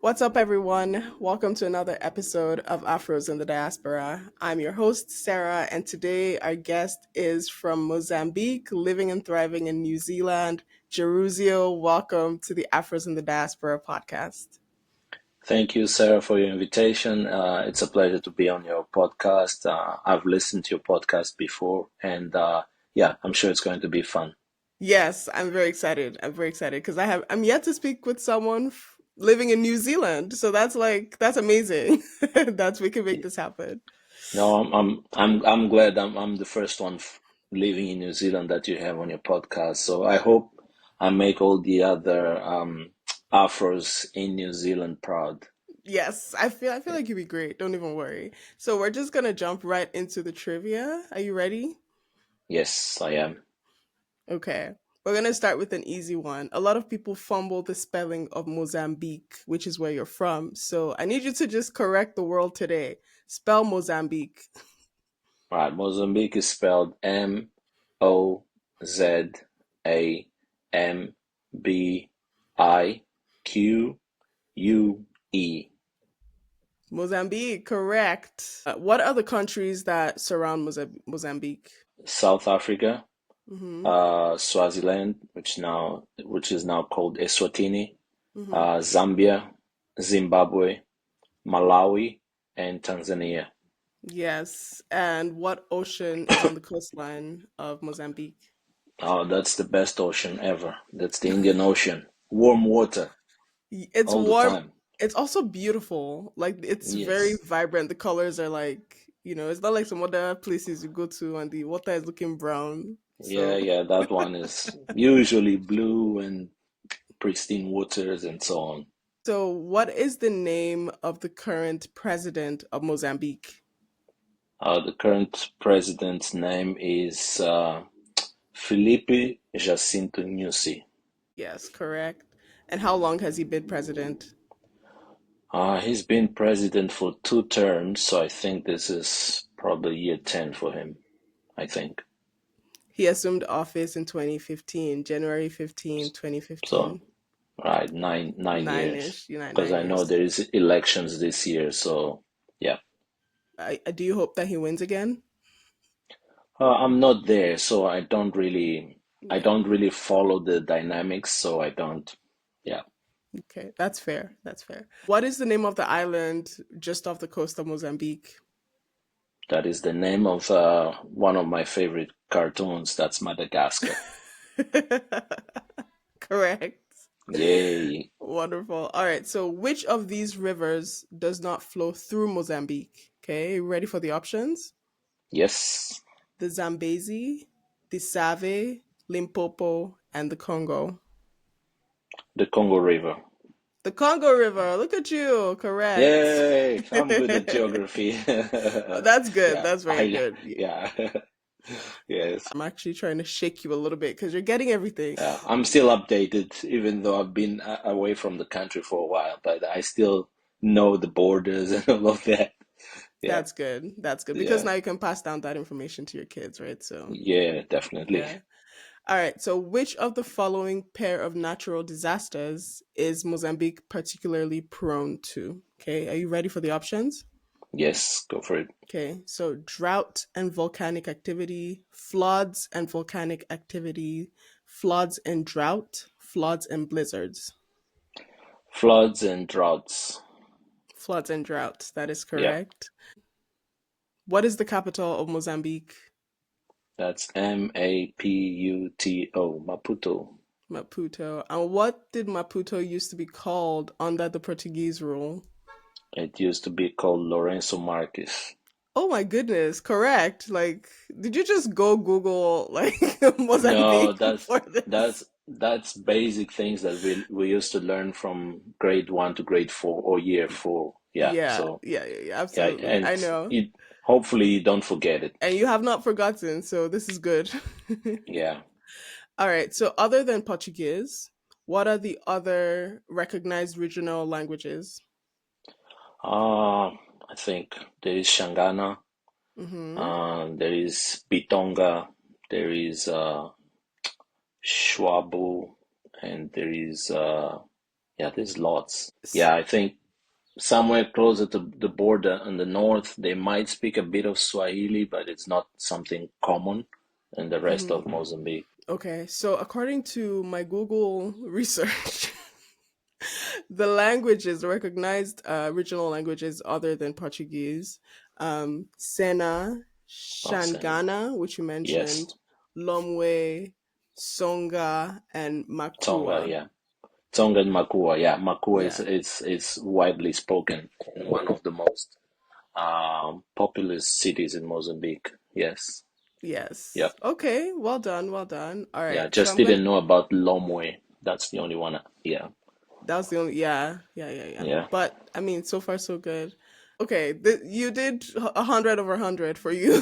What's up, everyone? Welcome to another episode of Afros in the Diaspora. I'm your host, Sarah, and today our guest is from Mozambique, living and thriving in New Zealand. Gerúsio, welcome to the Afros in the Diaspora podcast. Thank you, Sarah, for your invitation. It's a pleasure to be on your podcast. I've listened to your podcast before, and yeah, I'm sure it's going to be fun. Yes, I'm very excited. I'm very excited because I'm yet to speak with someone living in New Zealand. So that's amazing. That's we can make this happen. No, I'm glad I'm the first one living in New Zealand that you have on your podcast. So I hope I make all the other Afros in New Zealand proud. Yes, I feel like you'd be great. Don't even worry. So we're just gonna jump right into the trivia. Are you ready? Yes, I am. Okay. We're gonna start with an easy one. A lot of people fumble the spelling of Mozambique, which is where you're from. So I need you to just correct the world today. Spell Mozambique. All right, Mozambique is spelled Mozambique. Mozambique, correct. What are the countries that surround Mozambique? South Africa, Mm-hmm. Swaziland, which is now called Eswatini, Mm-hmm. Zambia, Zimbabwe, Malawi, and Tanzania. Yes. And what ocean is on the coastline of Mozambique? Oh, that's the best ocean ever. That's the Indian Ocean. Warm water It's all the warm. time. It's also beautiful. Like it's very Yes. vibrant. The colors are it's not like some other places you go to and the water is looking brown. Yeah, So, yeah, that one is usually blue and pristine waters and so on. so what is the name of the current president of Mozambique? The current president's name is Felipe Jacinto Nyusi. Yes, correct. And how long has he been president? He's been president for 2 terms, so I think this is probably year 10 for him, I think. He assumed office in 2015, January 15, So, 2015. right, nine years. Nine-ish, 9, Because nine I know years. there is elections this year, so yeah. Do you hope that he wins again? I'm not there, so I Yeah. don't really follow the dynamics, so I don't, yeah. Okay, that's fair. That's fair. What is the name of the island just off the coast of Mozambique? That is the name of one of my favorite cartoons. That's Madagascar. Correct. Yay. Wonderful. All right. So, which of these rivers does not flow through Mozambique? Okay, you ready for the options? Yes, The Zambezi, the Save, Limpopo, and the Congo. the Congo River. The Congo River. Look at you. Correct. Yay! I'm good at geography. That's good. Yeah, That's very I good. yeah. Yes. I'm actually trying to shake you a little bit because you're getting everything. I'm still updated, even though I've been away from the country for a while, but I still know the borders and all of that. Yeah, That's good. That's good because yeah, now you can pass down that information to your kids, right? So, yeah, definitely. yeah. All right. So, which of the following pair of natural disasters is Mozambique particularly prone to? Okay. Are you ready for the options? Yes, go for it. Okay. So, drought and volcanic activity, floods and volcanic activity, floods and drought, floods and blizzards. Floods and droughts. Floods and droughts. That is Yeah, correct. What is the capital of Mozambique? that's Maputo, Maputo. Maputo. And what did Maputo used to be called under the Portuguese rule? It used to be called Lorenzo Marques. Oh my goodness, correct. Like, did you just go Google like No, Mozambique that's for this? that's that's basic things that we used to learn from grade 1 to grade 4 or year 4. Yeah, Yeah, so yeah, yeah, yeah, yeah, absolutely. and I know. you hopefully you don't forget it. And you have not forgotten, so this is good. Yeah. All right, so other than Portuguese, what are the other recognized regional languages? I think there is Shangana, Mm-hmm. there is Bitonga, there is Schwabu, and there is Yeah, there's lots. S- Yeah, I think somewhere closer to the border in the north, they might speak a bit of Swahili, but it's not something common in the rest mhm. of Mozambique. Okay, so according to my Google research, the languages, recognized regional languages other than Portuguese, Sena, Oh, Sena. Shangana, which you Yes, mentioned, Lomwe, Songa, and Tonga, Makua. yeah. Tonga and Makua, yeah. Makua Yeah. is widely spoken in one of the most populous cities in Mozambique. Yes. Yes. Yep. Okay. Well done. Well done. All Yeah, right. So just I'm gonna. didn't know about Lomwe. That's the only one. Yeah. That was the only. Yeah. Yeah. Yeah. Yeah. Yeah. But I mean, so far so good. Okay. You did 100 over 100 for you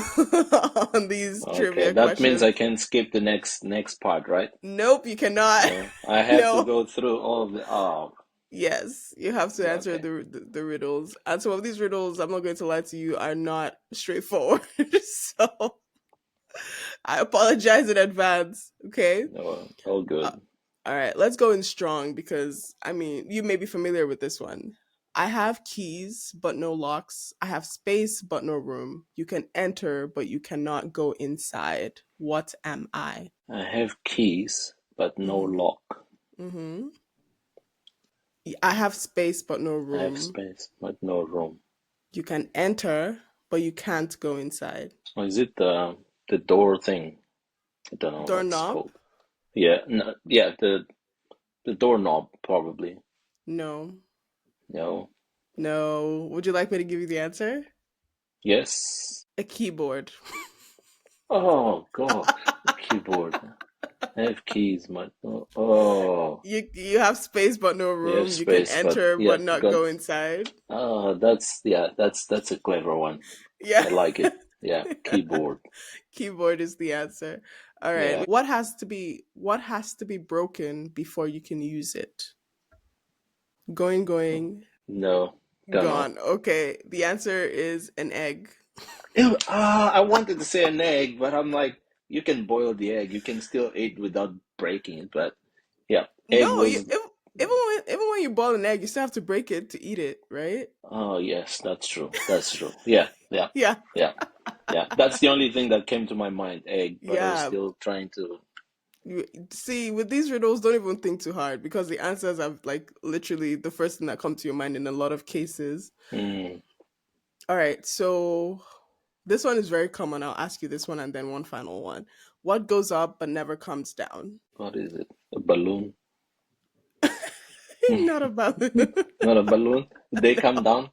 on these Okay. trivia That means I questions. can skip the next part, right? Nope, you cannot. No. I have to No. go through all of the Yes, you have to answer okay. the riddles. And some of these riddles, I'm not going to lie to you, are not straightforward. So I apologize in advance. Okay. No, all Uh, good. all right, let's go in strong because I mean, you may be familiar with this one. I have keys, but no locks. I have space, but no room. You can enter, but you cannot go inside. What am I? I have keys, but no Mm-hmm. lock. Mm-hmm. I have space, but no I have room. space, but no room. You can enter, but you can't go inside. Or is it the door thing? I don't know what it's Doorknob? called. Yeah, no, yeah, the doorknob probably. No. No. No. Would you like me to give you the answer? Yes. A keyboard. Oh gosh, the keyboard. I have keys, but oh, You have space but no we have room. You can space, but enter yeah, but not got. go inside. That's yeah, that's a clever one. Yeah. I like it. Yeah, keyboard. Keyboard is the answer. All right. Yeah, What has to be broken before you can use it? Going, no, don't know. gone. Okay. The answer is an egg. Ew, I wanted to say an egg, but I'm like, you can boil the egg. You can still eat without breaking it. But yeah, egg No, was. even when you boil an egg, you still have to break it to eat it, right? Oh yes, that's true. That's true. Yeah, yeah, Yeah. yeah, yeah. That's the only thing that came to my mind, egg. But I was Yeah. still trying to. See, with these riddles, don't even think too hard because the answers are like literally the first thing that come to your mind in a lot of cases. Hmm, All right, so this one is very common. I'll ask you this one and then one final one. What goes up but never comes down? what is it? A balloon? Not a balloon. Not a balloon. They come down.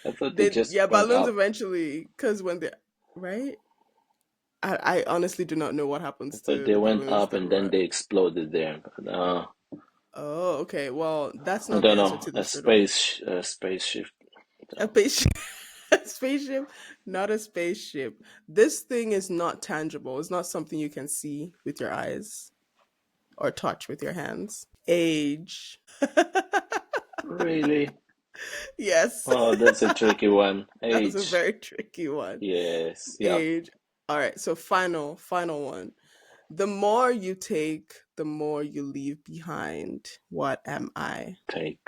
I thought they just Yeah, went balloons up. eventually, because when they, right? I honestly do not know what I happens thought to they the went balloons up that and then run. they exploded there. Oh, okay. Well, that's I not the don't answer know. to A this riddle. spaceship. A spaceship, a spaceship, not a spaceship. This thing is not tangible. It's not something you can see with your eyes or touch with your hands. Age. Really? Yes, Oh, that's a tricky one. that's a Age. very tricky one. Yes. Yep. Age. All right. So final one. The more you take, the more you leave behind. What am I? Take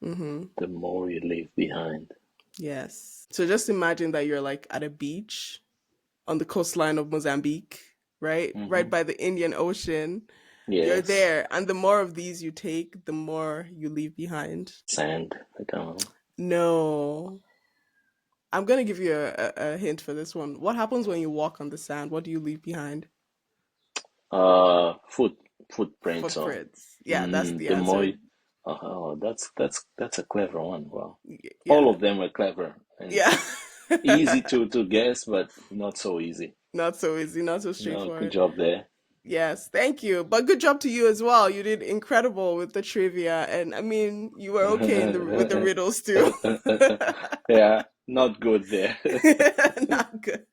Mm-hmm. the more you leave behind. Yes. So just imagine that you're like at a beach on the coastline of Mozambique, right? Right Hmm. by the Indian Ocean. You're Yes. there, and the more of these you take, the more you leave behind. Sand. I don't No. I'm going to give you a hint for this one. What happens when you walk on the sand? What do you leave behind? know. Footprints. So, Footprints. Yeah, that's the the more. answer. Oh, that's a clever one. Wow. All Yeah. of them were clever and Yeah. easy to guess, but not so easy. Not so easy, not so No, good straightforward. job there. Yes, thank you. But good job to you as well. You did incredible with the trivia, and I mean, you were okay in the with the riddles too. Yeah, not good there. Not good,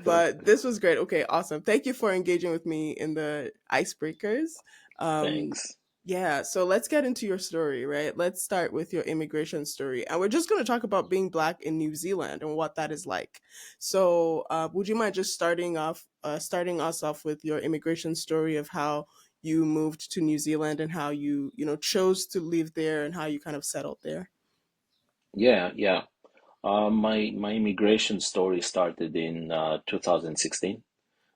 but this was great. Okay, awesome. Thank you for engaging with me in the icebreakers. Um, Thanks. yeah, so let's get into your story, right? Let's start with your immigration story, and we're just going to talk about being black in New Zealand and what that is like. So, would you mind just starting us off with your immigration story of how you moved to New Zealand and how you, chose to live there and how you kind of settled there. Yeah, yeah. My immigration story started in 2016.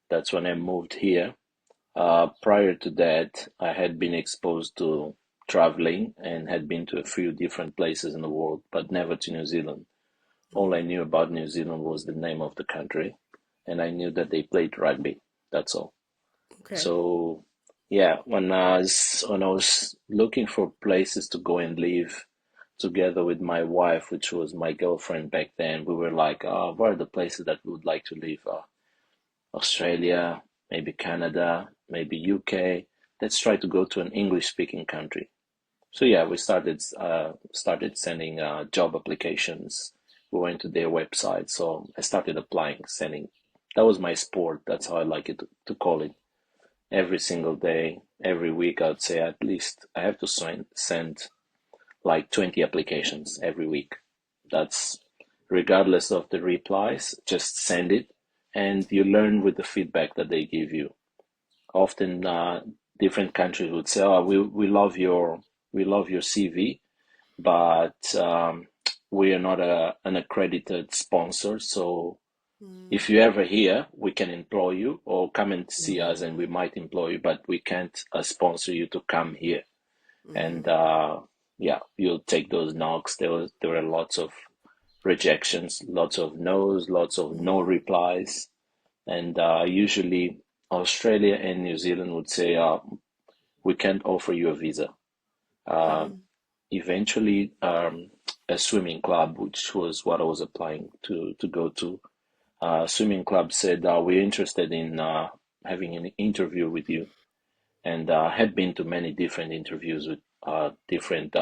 That's when I moved here. Prior to that, I had been exposed to traveling and had been to a few different places in the world, but never to New Zealand. All I Mm, knew about New Zealand was the name of the country, and I knew that they played rugby. That's all. okay. So, yeah, when I was looking for places to go and live together with my wife, which was my girlfriend back then, we were like, oh, what are the places that we would like to live? Australia, maybe Canada, maybe UK. Let's try to go to an English-speaking country. So yeah, we started sending job applications. We went to their website, so I started applying, sending. That was my sport. That's how I like it to call it. Every single day, every week, I'd say at least I have to send like 20 applications every week. That's regardless of the replies, just send it and you learn with the feedback that they give you. Often, different countries would say, "Oh, we love your CV, but we are not an accredited sponsor. So if Mm, you ever here, we can employ you or come and see us, and we mm, might employ you, but we can't sponsor you to come here." And mm, yeah, you'll take those knocks. There were lots of rejections, lots of no's, lots of no mm, replies, and usually Australia and New Zealand would say, "We can't offer you a visa." Uh, mm, Eventually, a swimming club, which was what I was applying to go to, swimming club said, "We're interested in having an interview with you," and had been to many different interviews with different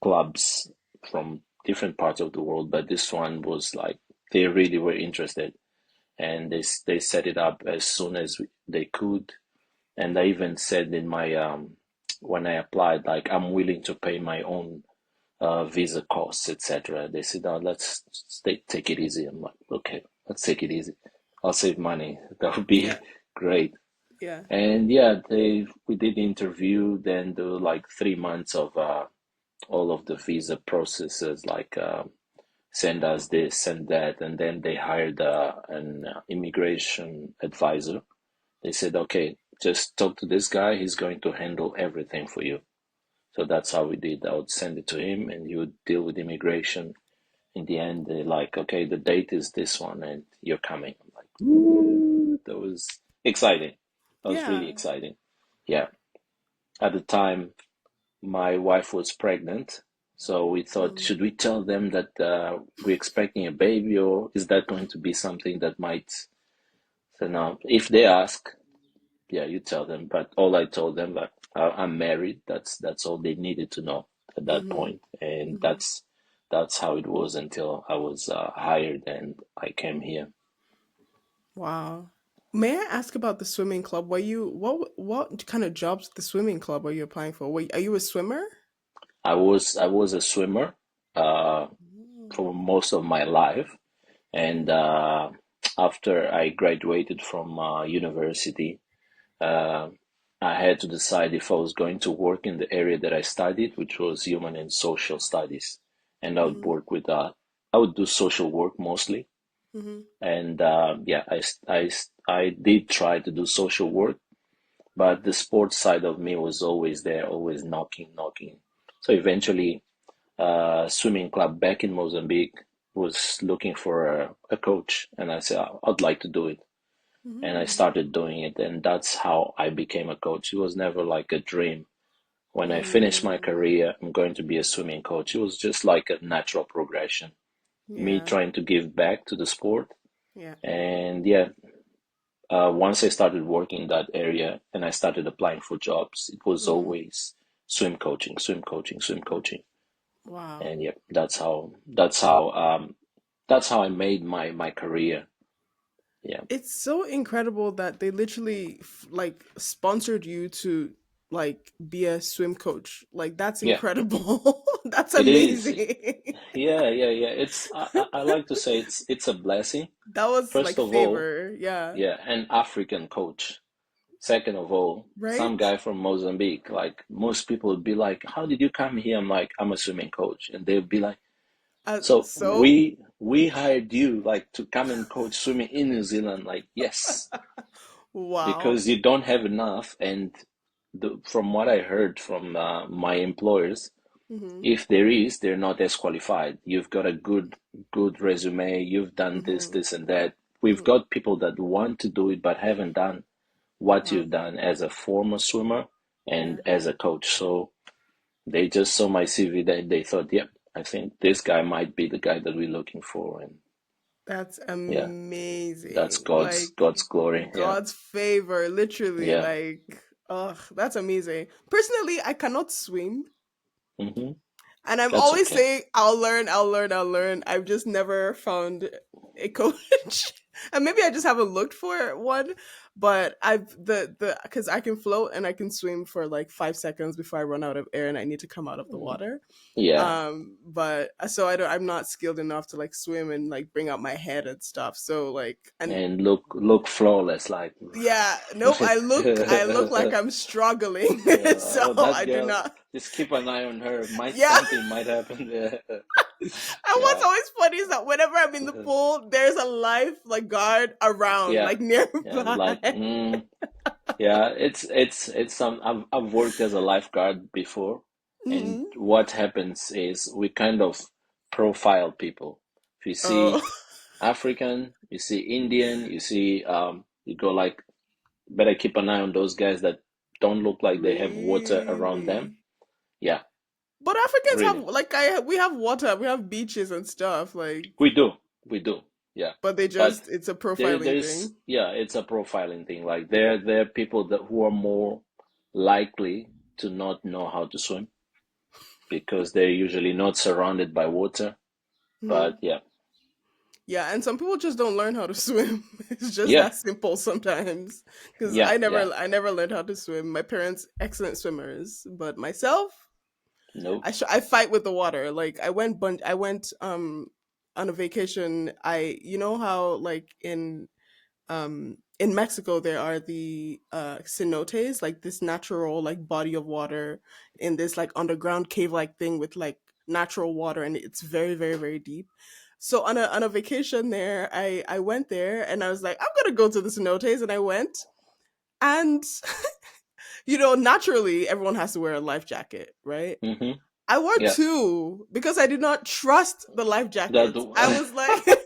clubs from different parts of the world, but this one was like they really were interested, and they set it up as soon as they could. And I even said in my when I applied, like I'm willing to pay my own visa costs, etc. They said, "Oh, let's take it easy." I'm like, "Okay, let's take it easy. I'll save money. That would be yeah, great." yeah. And yeah, they we did the interview, then do like 3 months of all of the visa processes, like send us this, send that, and then they hired an immigration advisor. They said, "Okay, just talk to this guy. He's going to handle everything for you." So that's how we did. I would send it to him, and he would deal with immigration. In the end, they're like, "Okay, the date is this one, and you're coming." I'm like, "Woo!" That was exciting. That was really Yeah. exciting. Yeah. At the time, my wife was pregnant, so we thought, Mm, should we tell them that we're expecting a baby, or is that going to be something that might? So now, if they ask, yeah, you tell them. But all I told them that I'm married. That's all they needed to know at that mm-hmm, point, and mm-hmm. that's how it was until I was hired and I came here. Wow. May I ask about the swimming club? What kind of jobs at the swimming club are you applying for? Are you a swimmer? I was a swimmer uh, for Mm, most of my life, and mm, after I graduated from university, uh, I had to decide if I was going to work in the area that I studied, which was human and social studies, and I would mm, work with I would do social work mostly, mm, and yeah, I did try to do social work, but the sports side of me was always there, always knocking, knocking. So eventually, swimming club back in Mozambique was looking for a coach, and I said, I'd like to do it. And I mm, started doing it, and that's how I became a coach. It was never like a dream. When I finish my mm. career, I'm going to be a swimming coach. It was just like a natural progression. Me Yeah, trying to give back to the sport. yeah. And yeah, once I started working in that area and I started applying for jobs, it was Mm, always swim coaching, swim coaching, swim coaching. wow. And yeah, that's how I made my career. Yeah. It's so incredible that they literally like sponsored you to like be a swim coach. Like that's Yeah, incredible. That's it is. amazing. Yeah, yeah, yeah. I like to say it's a blessing. That was First like of all, favor. Yeah. yeah, an African coach. Second of all, some right? guy from Mozambique, like most people would be like, "How did you come here?" I'm like, "I'm a swimming coach," and they'd be like, "So So we hired you like to come and coach swimming in New Zealand?" Like, yes, wow. because you don't have enough. And from what I heard from my employers, Mm-hmm. if there is, they're not as qualified. You've got a good resume. You've done this, Mm-hmm. this, and that. We've Mm-hmm. got people that want to do it but haven't done what Wow. you've done as a former swimmer Yeah. and as a coach. So they just saw my CV, they thought, yep, I think this guy might be the guy that we're looking for. And That's yeah, that's amazing. God's Like glory. Yeah. God's favor, literally. Yeah. Like, oh, that's amazing. Personally, I cannot swim. Hmm. And I'm That's always okay. saying, I'll learn, I'll learn, I'll learn. I've just never found a coach. And maybe I just haven't looked for one. But I've because I can float and I can swim for like 5 seconds before I run out of air and I need to come out of the water. Yeah. But so I'm not skilled enough to like swim and like bring out my head and stuff. So like, and And look flawless, like yeah, nope, I look like I'm struggling. So oh, that I do girl, not. just keep an eye on her. Might Yeah. something might happen. Yeah. And what's Yeah. always funny is that whenever I'm in the pool, there's a life like guard around, Yeah. like Yeah. Like, nearby. yeah, it's some I've worked as a lifeguard before, and Mhm. what happens is we kind of profile people. If you Oh, see African, you see Indian, you see you go like better keep an eye on those guys that don't look like they have water around them. really? Yeah, But Africans have really. like we have water, we have beaches and stuff, like, We do. We do. Yeah. but they But just it's a profiling there's thing. yeah, it's a profiling thing. Like there are people that who are more likely to not know how to swim because they're usually not surrounded by water. But Mhm. yeah, Yeah, and some people just don't learn how to swim. It's just yeah, that simple sometimes. Because yeah, yeah. I never learned how to swim. My parents excellent swimmers, but myself, Nope. I fight with the water. Like I went on a vacation. I you know how like in Mexico there are the cenotes, like this natural like body of water in this like underground cave like thing with like natural water, and it's very very very deep. So on a vacation there, I went there and I was like, I'm gonna go to the cenotes, and I went, and naturally everyone has to wear a life jacket, right? Mm-hmm. I wore Yeah. two because I did not trust the life That jackets. I was like,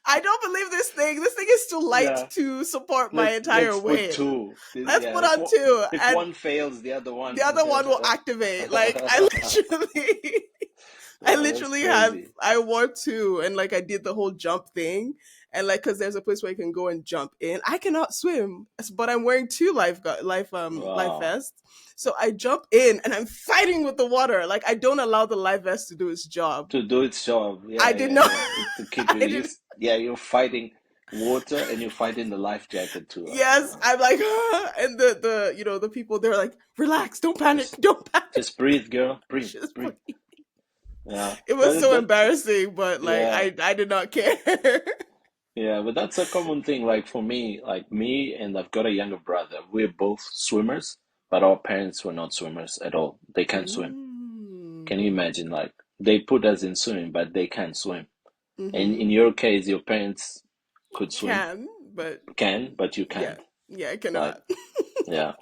I don't believe this thing. This thing is too light yeah. to support my Let's entire put weight. two. Let's Yeah. put on two, If and one fails, the other the one. other one will activate. Like I literally, I Oh, that's literally have crazy. I wore two, and like I did the whole jump thing, and like because there's a place where you can go and jump in. I cannot swim, but I'm wearing two life Wow. vests. So I jump in and I'm fighting with the water. Like I don't allow the life vest to do its job. To do its job. I Yeah, did yeah, not. yeah. To keep I you, did. yeah, you're fighting water and you're fighting the life jacket too. Like, Yes, I'm like, and the people they're like, relax, don't panic, just, don't panic. just breathe, girl, breathe, Just breathe. Yeah, it was but so that, embarrassing, but like yeah, I did not care. yeah, but that's a common thing. Like for me, like me, and I've got a younger brother. We're both swimmers, but our parents were not swimmers at all. They can't swim. Can you Mm. imagine? Like they put us in swimming, but they can't swim. And in Mm-hmm. your case, your parents could swim, Can, but can, but you yeah, can't. yeah, I Like, cannot. yeah.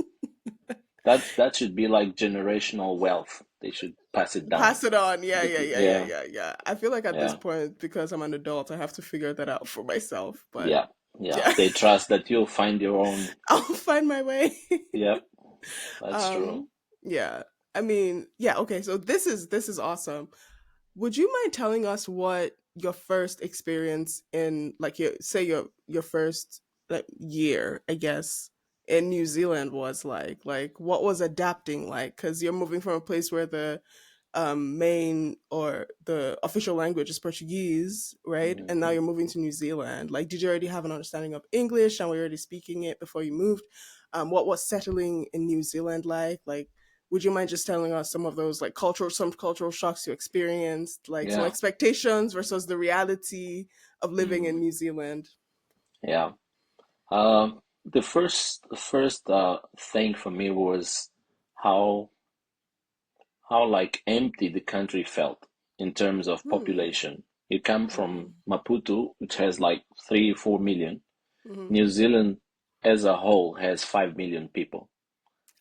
That should be like generational wealth. They should pass it down. Pass it on. Yeah, yeah, yeah, yeah, Yeah, yeah, yeah. I feel like at this yeah, point, because I'm an adult, I have to figure that out for myself. But yeah, yeah. yeah, They trust that you'll find your own. I'll find my way. Yep, that's true. um, yeah. I mean, yeah. Okay, so this is awesome. Would you mind telling us what your first experience in like your first like year, I guess, in New Zealand was like? Like what was adapting like? Because you're moving from a place where the main or the official language is Portuguese, right? And now Hmm. you're moving to New Zealand. Like, did you already have an understanding of English and were you already speaking it before you moved? What was settling in New Zealand like? Like, would you mind just telling us some of those like some cultural shocks you experienced, like some Yeah. expectations versus the reality of living in Mm, New Zealand? yeah. the first thing for me was how how like empty the country felt in terms of Hmm. population. You come from Mm. Maputo, which has like 3 4 million. Hmm. New Zealand as a whole has 5 million people.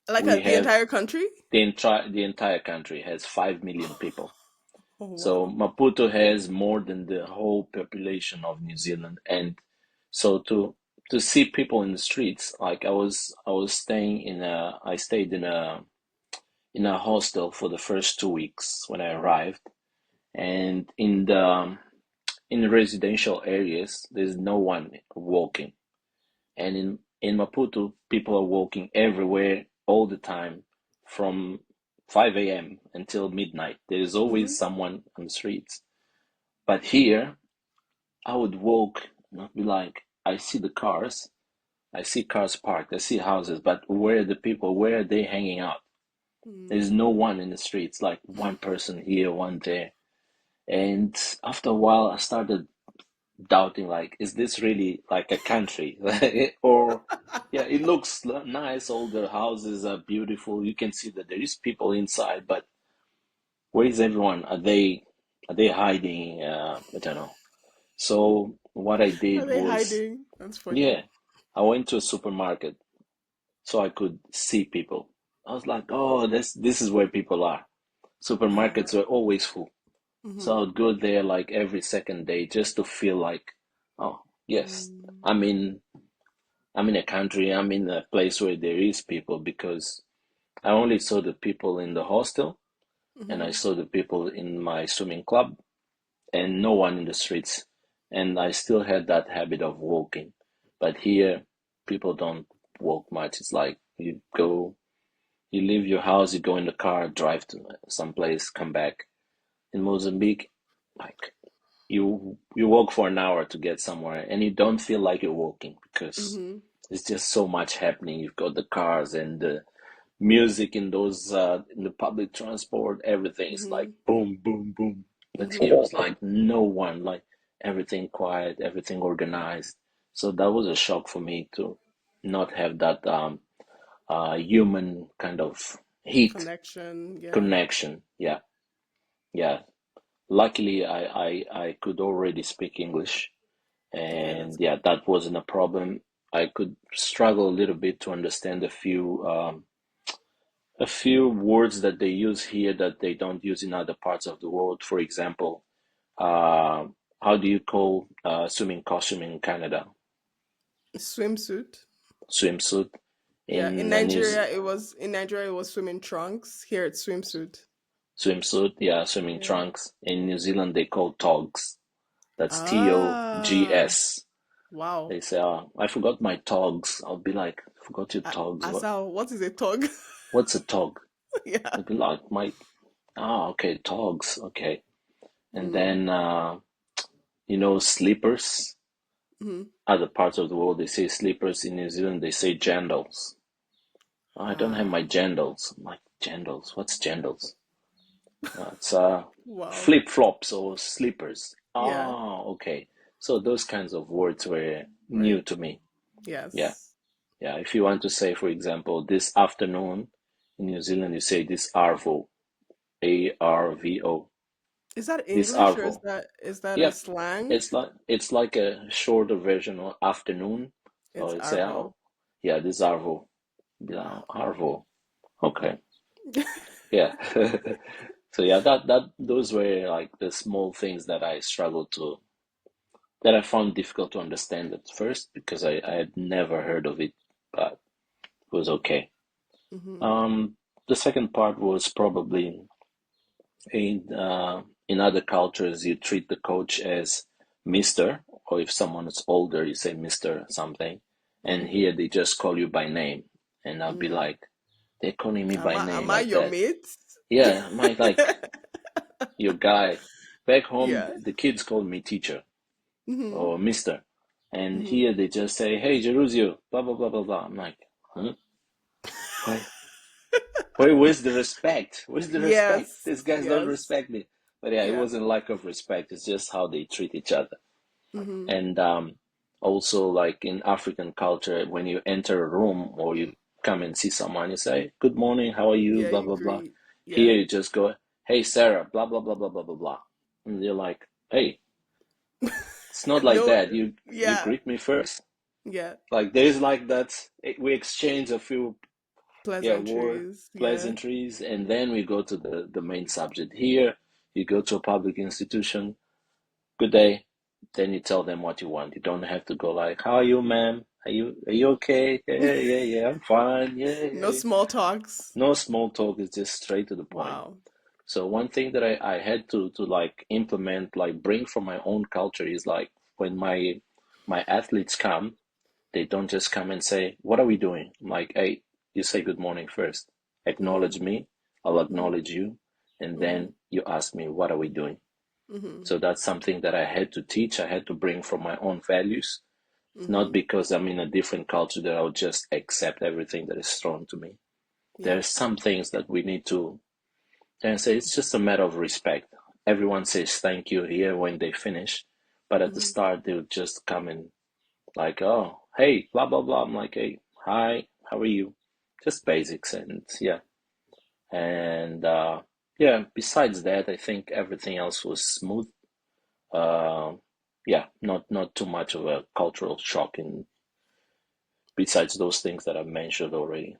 Like We the have entire country? the entire country has 5 million people. Oh So wow. Maputo Okay. has more than the whole population of New Zealand, and so to see people in the streets, like I was staying in a I stayed in a hostel for the first 2 weeks when I arrived, and in residential areas, there's no one walking, and in Maputo, people are walking everywhere all the time, from 5 a.m. until midnight. There is always Hmm. someone on the streets. But here, I would walk and I'd be like, I see cars parked, I see houses, but where are the people? Where are they hanging out? There's no Mm. one in the streets, like one person here, one there. And after a while, I started doubting, like, is this really like a country? Or, yeah, it looks nice. All the houses are beautiful. You can see that there is people inside, but where is everyone? Are they hiding? I don't know. So what I Are did they was, hiding? That's funny. yeah, I went to a supermarket so I could see people. I was like, oh, this is where people are. Supermarkets Uh, were always full. So I hmm. would go there like every second day just to feel like, oh, yes, Mm. I'm in I'm in a country, I'm in a place where there is people, because I only saw the people in the hostel and I Hmm. saw the people in my swimming club and no one in the streets. And I still had that habit of walking. But here, people don't walk much. It's like you leave your house, you go in the car, drive to some place, come back. In Mozambique, like you walk for an hour to get somewhere and you don't feel like you're walking because Hmm. there's just so much happening. You've got the cars and the music in those in the public transport, everything is like Hmm. boom boom boom. But Hmm. here was like no one, like everything quiet, everything organized. So that was a shock for me to not have that human kind of heat Connection. Yeah. connection. Yeah, yeah. Luckily I could already speak English, Okay, that's and yeah, good. that wasn't a problem. I could struggle a little bit to understand a few words that they use here that they don't use in other parts of the world. For example, uh, how do you call swimming costume in Canada? Swimsuit. Swimsuit. Yeah, In New in Nigeria it was swimming trunks. Here it's swimsuit. swimsuit, yeah, swimming Yeah. trunks. In New Zealand, they call togs. That's Ah, Togs. wow. They say, oh, I forgot my togs. I'll be like, forgot your togs. Asal, what is a tog? What's a tog? Yeah. I'd be like, my, okay, togs, okay. And Mm. then, slippers. Hmm. Other parts of the world, they say slippers. In New Zealand, they say jandals. Oh, I don't have my Ah, jandals. I'm like, jandals? What's jandals? It's wow. flip-flops or slippers. Yeah, Oh, okay. So those kinds of words were new right. to me. Yeah, Yes. yeah. If you want to say, for example, this afternoon in New Zealand, you say this arvo, ARVO, Is that this English or arvo. is that a Yeah, slang? it's like a shorter version of afternoon. So It's it's say, Arvo. oh, yeah, this arvo. Be like, Wow. oh, arvo. Okay. Yeah. So yeah, that those were like the small things that I struggled to that I found difficult to understand at first because I had never heard of it, but it was okay. Hmm. Um, the second part was probably in other cultures you treat the coach as Mister, or if someone is older, you say Mister something, and Hmm. here they just call you by name, and I'll be Hmm. like, they're calling me by name Am I like your that. mate? Yeah, am I like your guy? Back home, Yeah. the kids called me teacher Hmm. or Mister, and Hmm. here they just say, "Hey, Gerúsio," blah blah blah blah blah. I'm like, huh? Why? Where's the respect? Where's the respect? Yes. These guys don't Yes. respect me. But yeah, it Yeah. wasn't lack of respect. It's just how they treat each other. Hmm. And Also, like in African culture, when you enter a room or you come and see someone, you say, "Good morning, how are you?" Yeah, Blah you blah blah. agree. Here Yeah. you just go, "Hey Sarah," blah blah blah blah blah blah blah, and you're like, "Hey, it's not like No, that. You yeah. greet me first." Yeah. Like there's like that. We exchange a few word Pleasantries. Yeah. pleasantries, and then we go to the main subject. Here, you go to a public institution. Good day. Then you tell them what you want. You don't have to go like, "How are you, ma'am? Are you okay? Yeah, yeah, yeah. I'm fine. Yeah, yeah, No yeah." small talks. No small talk. It's just straight to the point. Wow. So one thing that I had to like implement, like bring from my own culture is like when my athletes come, they don't just come and say, "What are we doing?" I'm like, "Hey, you say good morning first. Mm-hmm. Acknowledge me. I'll Mm-hmm. acknowledge you. And Mm-hmm. then you ask me, what are we doing?" Mm-hmm. So that's something that I had to teach. I had to bring from my own values. It's not Mm-hmm. because I'm in a different culture that I'll just accept everything that is thrown to me. There Yeah. are some things that we need to and say it's just a matter of respect. Everyone says thank you here when they finish, but at the Mm-hmm. start they'll just come in like, "Oh, hey, blah blah blah." I'm like, "Hey, hi, how are you?" Just basics, and yeah, and yeah. Besides that, I think everything else was smooth. Uh, yeah, not too much of a cultural shock in besides those things that I've mentioned already.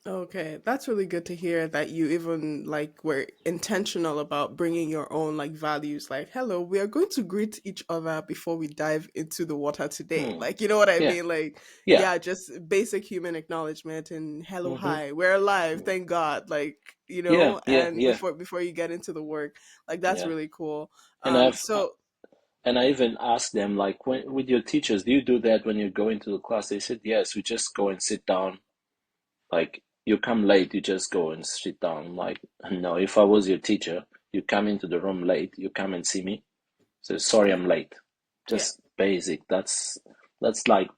Okay, that's really good to hear that you even like were intentional about bringing your own like values. Like, hello, we are going to greet each other before we dive into the water today. Hmm. Like, you know what I Yeah, mean? Like, yeah. yeah, just basic human acknowledgement and hello, Mm-hmm. hi, we're alive, thank God. Like, Yeah, yeah, and yeah, before you get into the work, like that's yeah. really cool. And I've So and I even asked them like, when with your teachers, do you do that when you go into the class? They said yes. We just go and sit down. Like you come late, you just go and sit down. I'm like, no. If I was your teacher, you come into the room late. You come and see me. So sorry, yeah, I'm late. yeah. Just basic. That's like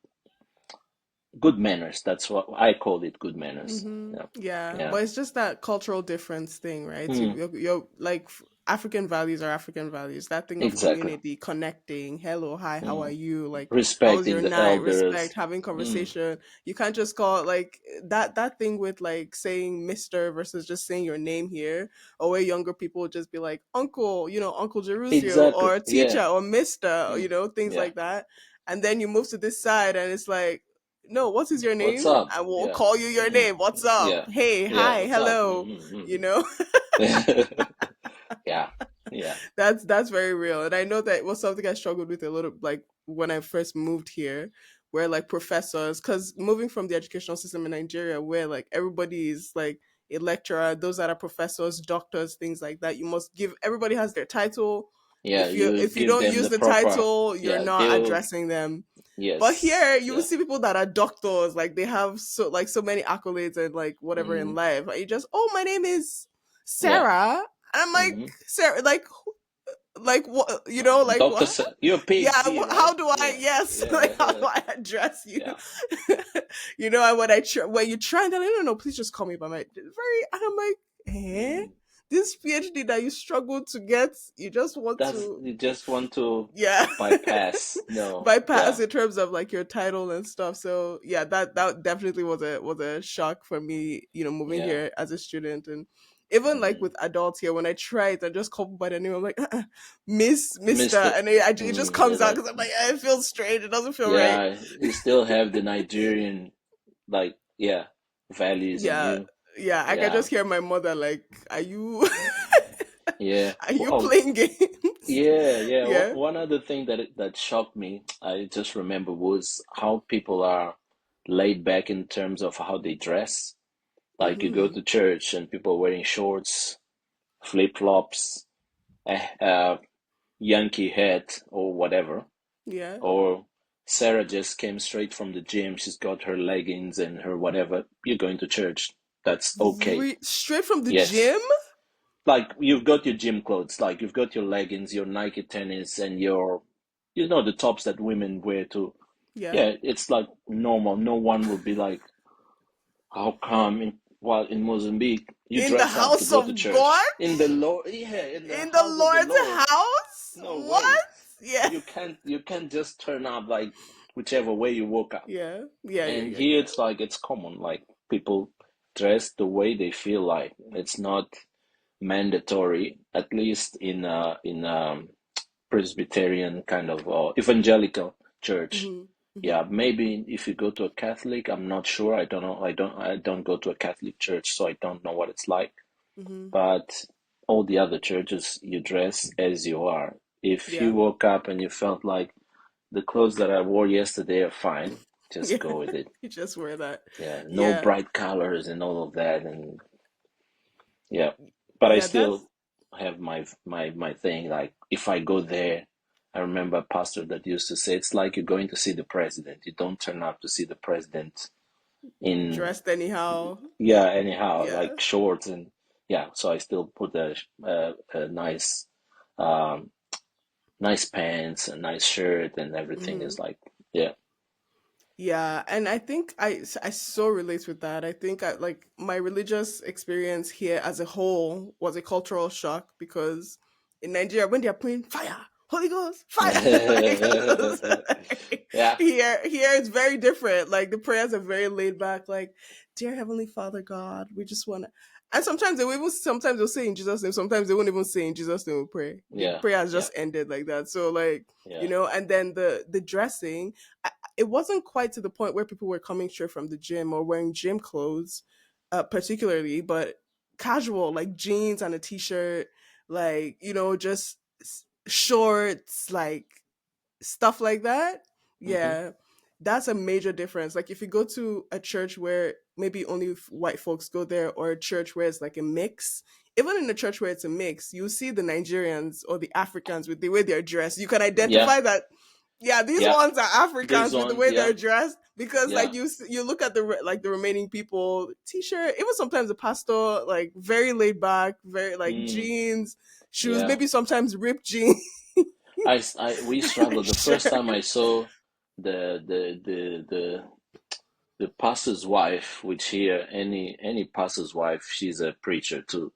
good manners. That's what I called it. Good manners. Yeah, Yeah, yeah. but it's just that cultural difference thing, right? Mm, You're like African values are African values. That thing of exactly. community, connecting, hello, hi, how are Mm. you? Like, how was Respecting your the night? Respect, elders. having Mm, conversation. You can't just call like that thing with like saying Mister versus just saying your name here, or where younger people would just be like Uncle, Uncle Gerusio, exactly. or Yeah. teacher, or Mister, Mm, things yeah. like that. And then you move to this side, and it's like no, what is your What's name? up? I will Yeah. call you your Mm, name. What's up? yeah. Hey, Yeah. hi, What's up? hello. Mm-hmm, You know, mm-hmm. Yeah. Yeah. that's very real. And I know that was something I struggled with a little, like when I first moved here, where like professors, because moving from the educational system in Nigeria, where like everybody is like a lecturer, those that are professors, doctors, things like that, you must give. Everybody has their title. Yeah. If you You if you give don't them use the the proper. title, you're Yeah. not They'll. addressing them. But Yes. here you will Yeah. see people that are doctors, like they have so many accolades and like whatever in Mm, life. And you just, oh, my name is yeah. Sarah. And I'm like, Mm-hmm. Sarah, like what, like Doctor, what? you're a Yeah, PhD, right? how do I? Yeah. Yes, like how do Yeah. I address you? Yeah. And when you try, and they're like, no, please just call me by my very. And I'm like, eh, Mm. this PhD that you struggled to get, you just want That's to, you just want to yeah. bypass. No. Bypass Yeah. in terms of like your title and stuff. So yeah, that definitely was a shock for me, moving Yeah. here as a student. And even like Mm. with adults here, when I try it and just call by the name, I'm like Miss Mister, Mister. and it just They're comes out like, because I'm like, it feels strange, it doesn't feel right. yeah. You still have the Nigerian like yeah values in Yeah, you. yeah, I can Yeah. just hear my mother like, are you Yeah. are you Oh, playing games? yeah, yeah. One Yeah. one other thing that shocked me, I just remember was how people are laid back in terms of how they dress. Like you go Mm-hmm. to church and people are wearing shorts, flip-flops, Yankee hat or whatever. Yeah. Or Sarah just came straight from the gym. She's got her leggings and her whatever. You're going to church. That's okay. Straight from the Yes. gym. Like you've got your gym clothes, like you've got your leggings, your Nike tennis, and the tops that women wear too. Yeah. Yeah, it's like normal. No one will be like, how come while in Mozambique you In the dress up to house go to of God? church in the Lord? Yeah, in the In the house of the Lord's Lord. house? No way. What? Yeah. You can't just turn up like whichever way you woke up. Yeah. Yeah. Yeah. And Yeah. here Yeah. it's like it's common, like people dress the way they feel like. It's not mandatory, at least in Presbyterian kind of evangelical church. Mm-hmm. Mm-hmm. Yeah, maybe if you go to a Catholic, I'm not sure. I don't know. I don't go to a Catholic church, so I don't know what it's like. Mm-hmm. But all the other churches, you dress as you are. If you Yeah. woke up and you felt like the clothes that I wore yesterday are fine, just Yeah. go with it. You just wear that. Yeah, no Yeah. bright colors and all of that, and yeah. But I Yeah. That's still have my thing. Like if I go there, I remember a pastor that used to say, "It's like you're going to see the president. You don't turn up to see the president in dressed anyhow. yeah anyhow Yeah. like shorts and yeah." So I still put a nice um nice pants, a nice shirt, and everything Mm-hmm. is like yeah Yeah, and I think I so relate with that. I think like my religious experience here as a whole was a cultural shock because in Nigeria when they're praying fire, Holy Ghost, fire, like, yeah here it's very different. Like the prayers are very laid back. Like, dear Heavenly Father God, we just want to. And sometimes they'll say in Jesus' name. Sometimes they won't even say in Jesus' name. We pray. The yeah prayer has yeah just ended like that. So like yeah and then the dressing it wasn't quite to the point where people were coming straight from the gym or wearing gym clothes, particularly, but casual, like jeans and a t-shirt, like, just shorts, like stuff like that. hmm Yeah, that's a major difference. Like if you go to a church where maybe only white folks go there, or a church where it's like a mix, even in a church where it's a mix, you see the Nigerians or the Africans with the way they're dressed. You can yeah identify that. Yeah, these yeah ones are these Africans with the ones way yeah they're dressed because like yeah you look at like the remaining people, t-shirt, even sometimes the pastor like very laid back, very like mm, jeans, shoes, yeah maybe sometimes ripped jeans, we struggled the first time shirt. I saw the the the the the pastor's wife, which here any pastor's wife, she's a preacher too,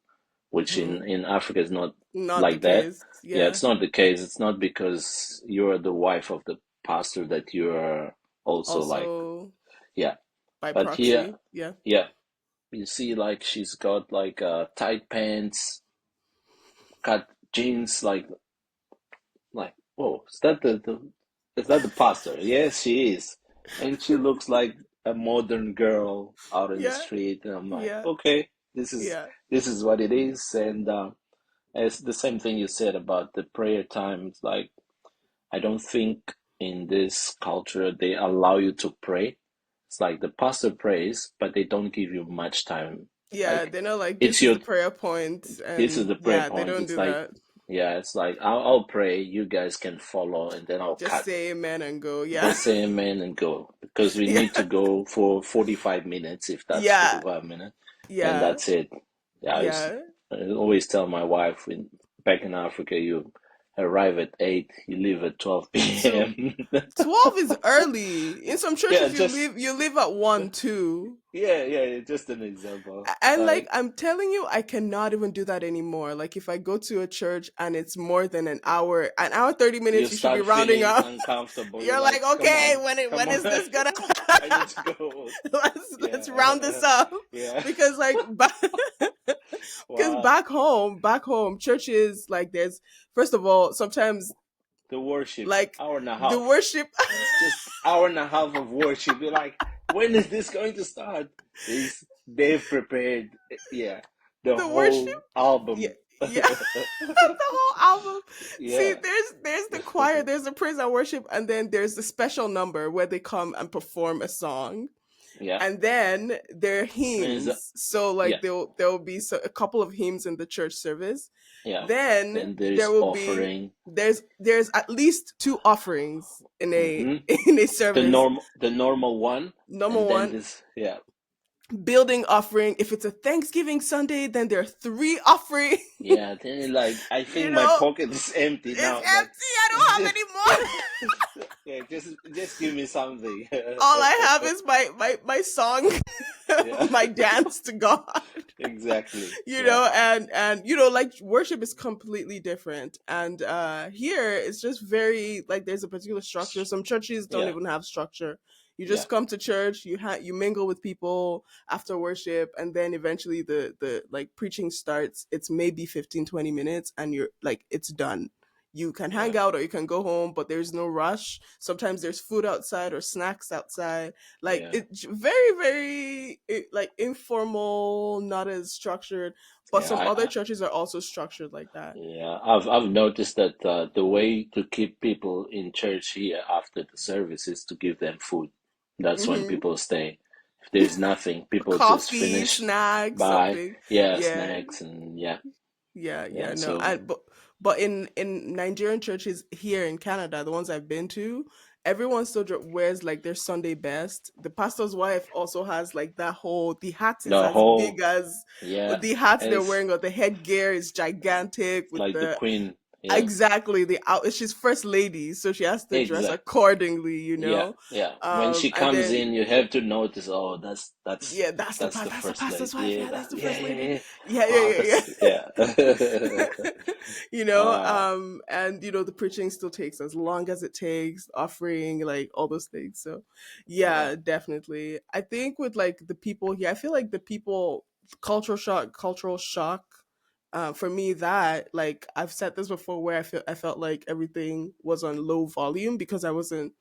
which Mhm. in Africa is not Not the like that. case. Yeah, Yeah. it's not the case. It's not because you're the wife of the pastor that you're also like Also yeah. by But here, proxy. Yeah. yeah, you see like she's got like tight pants, cut jeans, like whoa, is that the pastor? Yes, she is, and she looks like a modern girl out in the Yeah. street, and I'm like, Yeah. okay, Yeah. this is what it is, and it's the same thing you said about the prayer time. It's like I don't think in this culture they allow you to pray. It's like the pastor prays, but they don't give you much time. Yeah. Like They're not like it's this is your the prayer point, this is and the prayer yeah, they point. don't It's do like that. yeah, it's like I'll pray, you guys can follow, and then I'll Just cut. say amen and go. Yeah. Just say amen and go because we Yeah. need to go for 45 minutes if that's Yeah. 45 minutes, and Yeah. that's it. Yeah, Yeah. I always tell my wife when back in Africa, you arrive at 8, you leave at 12 So p.m. 12 is early. In some Yeah, churches just you leave at 1, 2. yeah, just an example. And like Like, I'm telling you, I cannot even do that anymore. Like if I go to a church and it's more than an hour 30 minutes, you you should be start rounding feeling up. uncomfortable. You're You're like, like, come okay, on, come when on, is this gonna I need to go. let's round Yeah, this up. yeah. Because like because Wow. back home, churches like there's first of all, sometimes The worship, like hour and a the half. worship Just hour and a half of worship. You're like, when is this going to start? They've prepared, yeah, the the worship whole yeah, album. yeah. The whole album. See, Yeah, there's the choir, there's the praise and worship, and then there's the special number where they come and perform a song. yeah. And then there are And hymns. So like yeah, there'll be a couple of hymns in the church service. yeah. Then Then there there's will be offering. there's at least two offerings in a hmm in a service. The normal one, Number and then one, this, yeah, building offering. If it's a Thanksgiving Sunday, then there are three offerings. yeah. Then like, I You think my know, pocket is empty it's now. Like, empty. I don't have just, any more. yeah, just give me something. All I have is my song, Yeah, my dance to God. Exactly. You Yeah. know, and like worship is completely different, and here it's just very like there's a particular structure. Some churches don't Yeah. even have structure. You Yeah. just come to church, you mingle with people after worship, and then eventually the like preaching starts. It's maybe 15-20 minutes, and you're like it's done. You can Yeah. hang out or you can go home, but there's no rush. Sometimes there's food outside or snacks outside. Like Yeah. it's very like informal, not as structured, but Yeah. some other churches are also structured like that. Yeah. I've noticed that the way to keep people in church here after the service is to give them food. That's when Hmm. people stay. If there's nothing, people just Coffee, finish snacks, by, something. yeah, Yeah, snacks and yeah. yeah, Yeah. no. So But in Nigerian churches here in Canada, the ones I've been to, everyone still wears like their Sunday best. The pastor's wife also has like that whole, the hat is the as big whole, as yeah, the hat they're it's wearing, or the headgear is gigantic with like the the queen. Yeah. exactly the out. She's first lady, so she has to dress Exact. accordingly, you Yeah. know. Yeah. When she And comes then in, you have to notice, oh, yeah, that's the that's the first lady. pastor's wife. Yeah, Yeah, that, that's the yeah, first yeah, lady. yeah. Yeah, Wow, yeah, that's, yeah. yeah. You know, uh, and the preaching still takes as long as it takes, offering like all those things. So, yeah. yeah, definitely. I think with like the people here, I feel like the people cultural shock. For me, that like I've said this before, where I felt like everything was on low volume because I wasn't.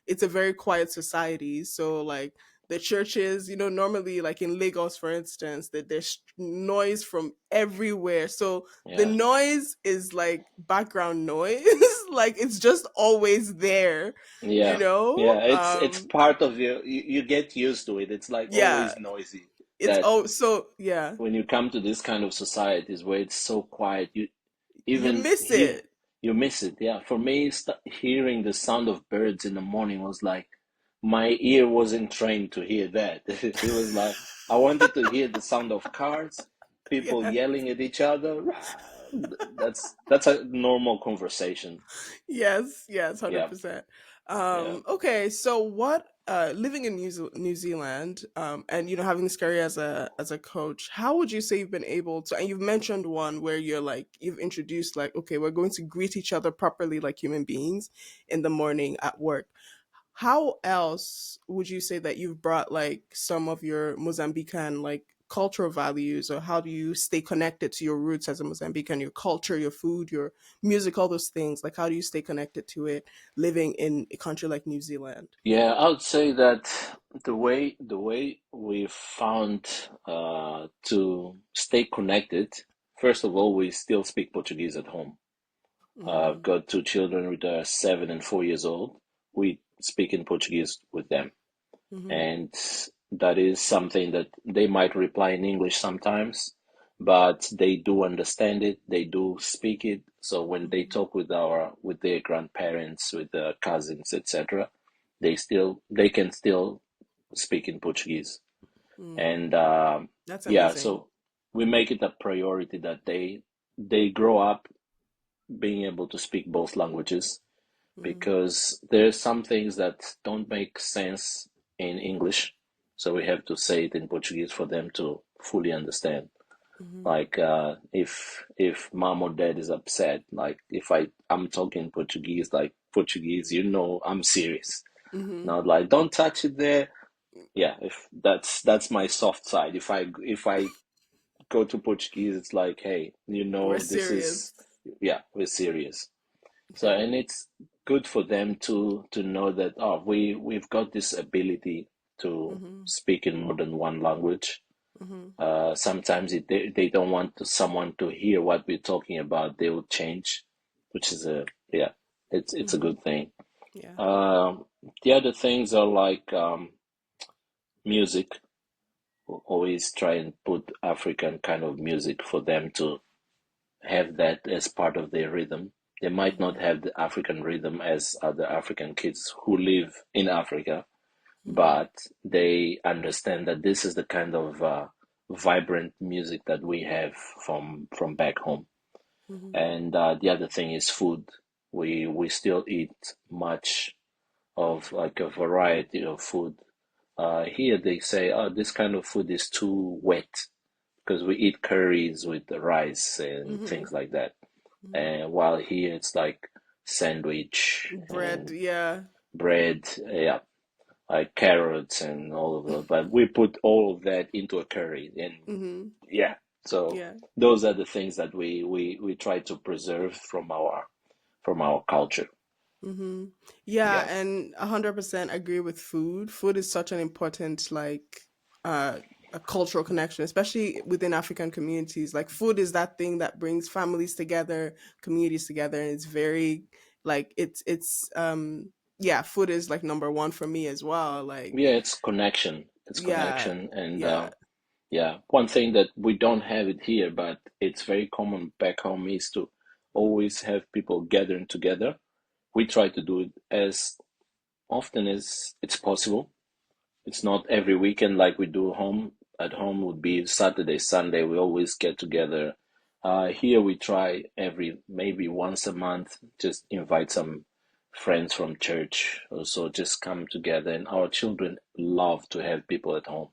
It's a very quiet society, so like the churches, normally like in Lagos, for instance, that there's noise from everywhere. So the Yeah. noise is like background noise, like it's just always there, you Yeah. know? Yeah. It's part of you get used to it. It's like Yeah, always noisy. it's That so yeah, when you come to this kind of societies where it's so quiet, you you even miss hear it. you miss it. Yeah. For me, hearing the sound of birds in the morning was like my ear wasn't trained to hear that. It was like I wanted to hear the sound of cars, people Yeah. yelling at each other. That's a normal conversation. Yes, Yeah. 100%. Yeah. Okay, so what living in New Zealand, and having this career as a coach, how would you say you've been able to, and you've mentioned one where you're like you've introduced like, okay, we're going to greet each other properly like human beings in the morning at work. How else would you say that you've brought like some of your Mozambican like cultural values, or how do you stay connected to your roots as a Mozambican, your culture, your food, your music, all those things? Like how do you stay connected to it living in a country like New Zealand? Yeah, I would say that the way we found to stay connected, first of all, we still speak Portuguese at home. I've Mm-hmm. got two children which are 7 and 4 years old. We speak in Portuguese with them, Mm-hmm. and that is something that they might reply in English sometimes, but they do understand it, they do speak it. So when they talk with their grandparents, with their cousins, etc., they can still speak in Portuguese. Mm. And That's yeah, amazing. so we make it a priority that they grow up being able to speak both languages, Mm-hmm. because there's some things that don't make sense in English, so we have to say it in Portuguese for them to fully understand. Mm-hmm. Like if mom or dad is upset, like if I'm talking Portuguese, like Portuguese, I'm serious. Mm-hmm. Not like don't touch it there. Yeah, if that's my soft side. If I go to Portuguese, it's like, hey, We're this is, serious. yeah, we're serious. So, Okay. and it's good for them to know that, oh, we've got this ability to Mm-hmm. speak in more than one language. Mm-hmm. Sometimes they don't want someone to hear what we're talking about. They will change, which is yeah, it's a Mm-hmm. good thing. Yeah. Um, the other things are like music. We'll always try and put African kind of music for them to have that as part of their rhythm. They might not Mm-hmm. have the African rhythm as other African kids who live in Africa, Mm-hmm. but they understand that this is the kind of vibrant music that we have from back home. Mm-hmm. And the other thing is food. We still eat much of like a variety of food. Here they say, oh, this kind of food is too wet. because we eat curries with the rice and Mm-hmm. things like that. Mm-hmm. And while here it's like sandwich Bread, and yeah. bread, yeah, like carrots and all of those. But we put all of that into a curry, and Mm-hmm. yeah. So Yeah. those are the things that we try to preserve from our culture. Mm-hmm. Yeah, Yeah. and 100% agree with food. Food is such an important uh a cultural connection, especially within African communities. Like food is that thing that brings families together, communities together, and it's very it's yeah, food is like number one for me as well. Like Yeah, it's connection. It's yeah, connection, and yeah. yeah, one thing that we don't have it here, but it's very common back home is to always have people gathering together. We try to do it as often as it's possible. It's not every weekend like we do home. At home would be Saturday, Sunday. We always get together. Here we try every maybe once a month, just invite some friends from church or so, just come together. And our children love to have people at home.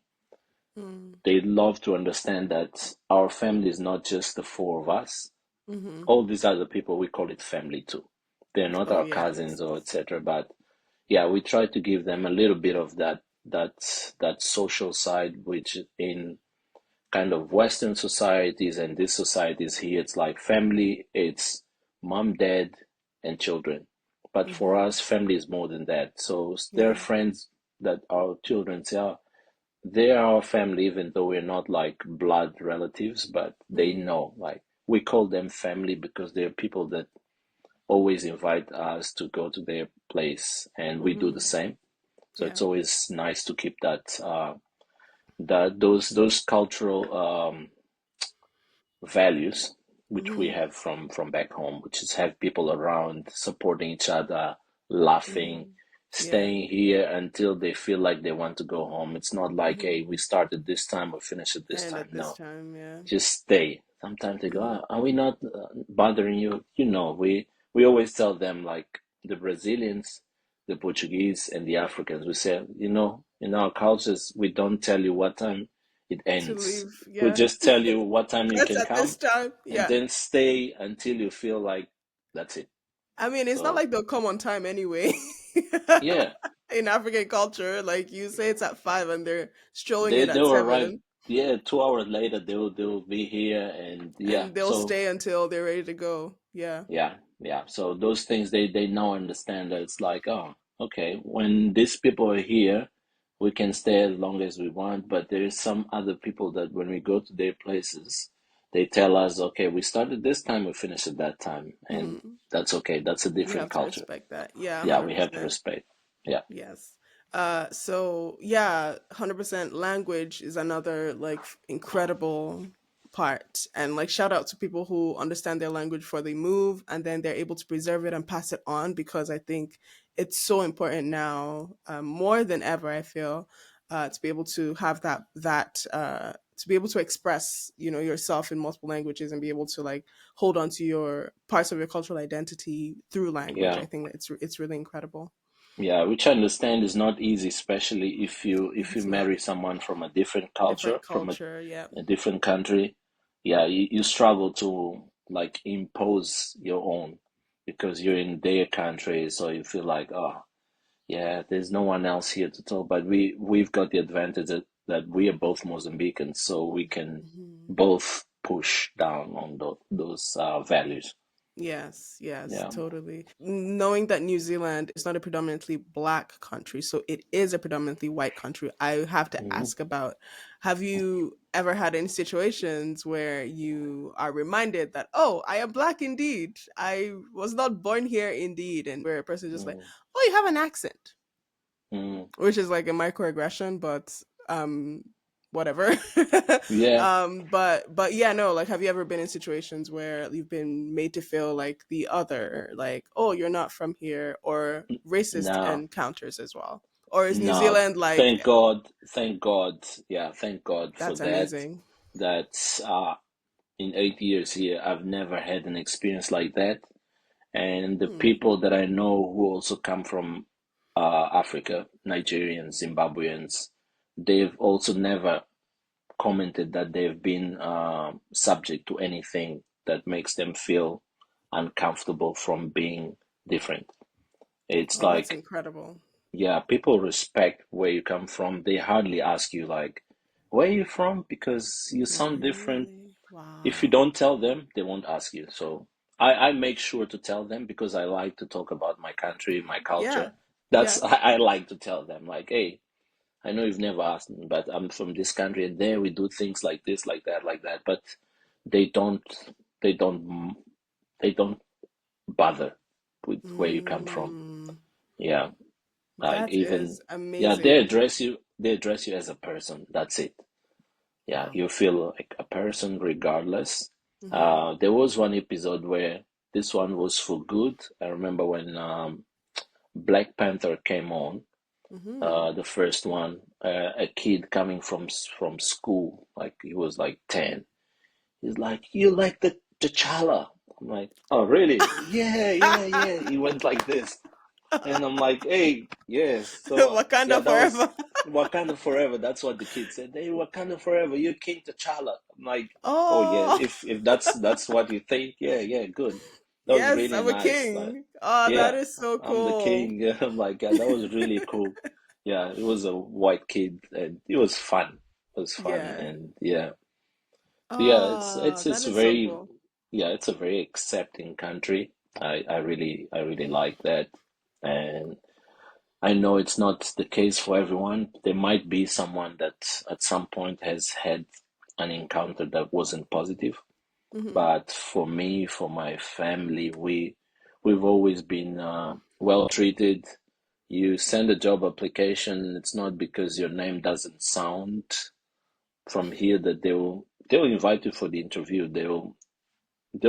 Mm. They love to understand that our family is not just the four of us. Mm-hmm. All these other people, we call it family too. They're not Oh our yes. cousins or etc. But yeah, we try to give them a little bit of that social side, which in kind of Western societies and these societies here, it's like family, it's mom, dad, and children. But for Mm-hmm. us, family is more than that. So there are Yeah. friends that our children say, "Oh, they are our family, even though we're not like blood relatives, but they Mm-hmm. know, like, we call them family because they're people that always invite us to go to their place, and we do the Mm-hmm. same. So Yeah. it's always nice to keep that those cultural values which we Mm-hmm. have from back home, which is have people around supporting each other, laughing, Mm-hmm. Yeah. staying here until they feel like they want to go home. It's not like, Mm-hmm. hey, we started this time, we finish it this And time. at this No, time, yeah. just stay. Sometimes they go, Mm-hmm. "Ah, are we not bothering you?" You know, we always tell them, like the Brazilians, the Portuguese, and the Africans. We say, you know, in our cultures, we don't tell you what time it To ends. leave, We yeah. just tell you what time you That's can at this come, time, and yeah. then stay until you feel like that's it. I mean, it's not So like they'll come on time anyway. yeah, In African culture, like you say it's at 5 and they're strolling in they at will arrive. 7 Yeah, 2 hours later they will be here, and yeah. and they'll So stay until they're ready to go. Yeah. yeah, yeah. So those things they now understand that it's like, oh, okay, when these people are here, we can stay as long as we want, but there is some other people that when we go to their places, they tell us, okay, we started this time, we finish at that time, and Hmm. that's okay. That's a We different have to culture. respect that. Yeah, Yeah, we have to 100%. respect. Yeah. Yes. So yeah, 100% language is another like incredible part. And like shout out to people who understand their language before they move and then they're able to preserve it and pass it on because I think it's so important now, more than ever, I feel, to be able to have to be able to express, yourself in multiple languages and be able to like hold on to your parts of your cultural identity through language. Yeah. I think that it's really incredible. Yeah, which I understand is not easy, especially if you It's not. marry someone from a different culture, Different from culture, yeah. a different country. Yeah, you struggle to like impose your own because you're in their country, so you feel like, oh, yeah, there's no one else here to talk. But we've got the advantage that we are both Mozambicans, so we can Mhm. both push down on those values. Yes, yes, Yeah. totally. Knowing that New Zealand is not a predominantly black country, so it is a predominantly white country, I have to Mhm. ask about, have you ever had any situations where you are reminded that, oh, I am black indeed. I was not born here indeed. And where a person just like, Mm. oh, you have an accent. Mm. Which is like a microaggression, but whatever. Yeah. But yeah, no, like have you ever been in situations where you've been made to feel like the other, like, oh, you're not from here, or racist No. encounters as well? Or is New No, Zealand like thank God, yeah, thank God for that's that. amazing? That in 8 years here, I've never had an experience like that. And the Hmm. people that I know who also come from Africa, Nigerians, Zimbabweans, they've also never commented that they've been subject to anything that makes them feel uncomfortable from being different. It's Oh, that's like, incredible. yeah, people respect where you come from. They hardly ask you, like, where are you from? Because you sound different. Really? If you Wow. don't tell them, they won't ask you. So I make sure to tell them because I like to talk about my country, my culture. Yeah. That's Yeah. I like to tell them, like, hey, I know you've never asked me, but I'm from this country, and there we do things like this, like that, like that. But they don't, they don't, they don't bother with where you come from. Mm, Yeah, like that even, is yeah, amazing. they address you as a person. That's it. Yeah, Wow. you feel like a person regardless. Hmm. There was one episode where this one was for good. I remember when Black Panther came on, Hmm. the first one, a kid coming from school, like he was like 10. He's like, "You like the T'Challa?" I'm like, "Oh, really? Yeah, yeah, yeah." He went like this. And I'm like, hey, yes. So Wakanda yeah, that was forever. Wakanda forever. That's what the kid said. Hey, Wakanda forever. You're King T'Challa. I'm like, oh yeah. Oh, If that's what you think, yeah, yeah, good. That was yes, really I'm a nice. Like, king. Oh, that yeah, is so I'm the cool. king. I'm like, yeah, that was really cool. Yeah, it was a white kid, and it was fun. It was fun, Yeah. and yeah, yeah. Oh, that It's is so very, cool. yeah, it's a very accepting country. I really like that, and I know it's not the case for everyone. There might be someone that at some point has had an encounter that wasn't positive. Hmm. But for me, for my family, we've always been well treated. You send a job application, it's not because your name doesn't sound from here that they'll invite you for the interview. They'll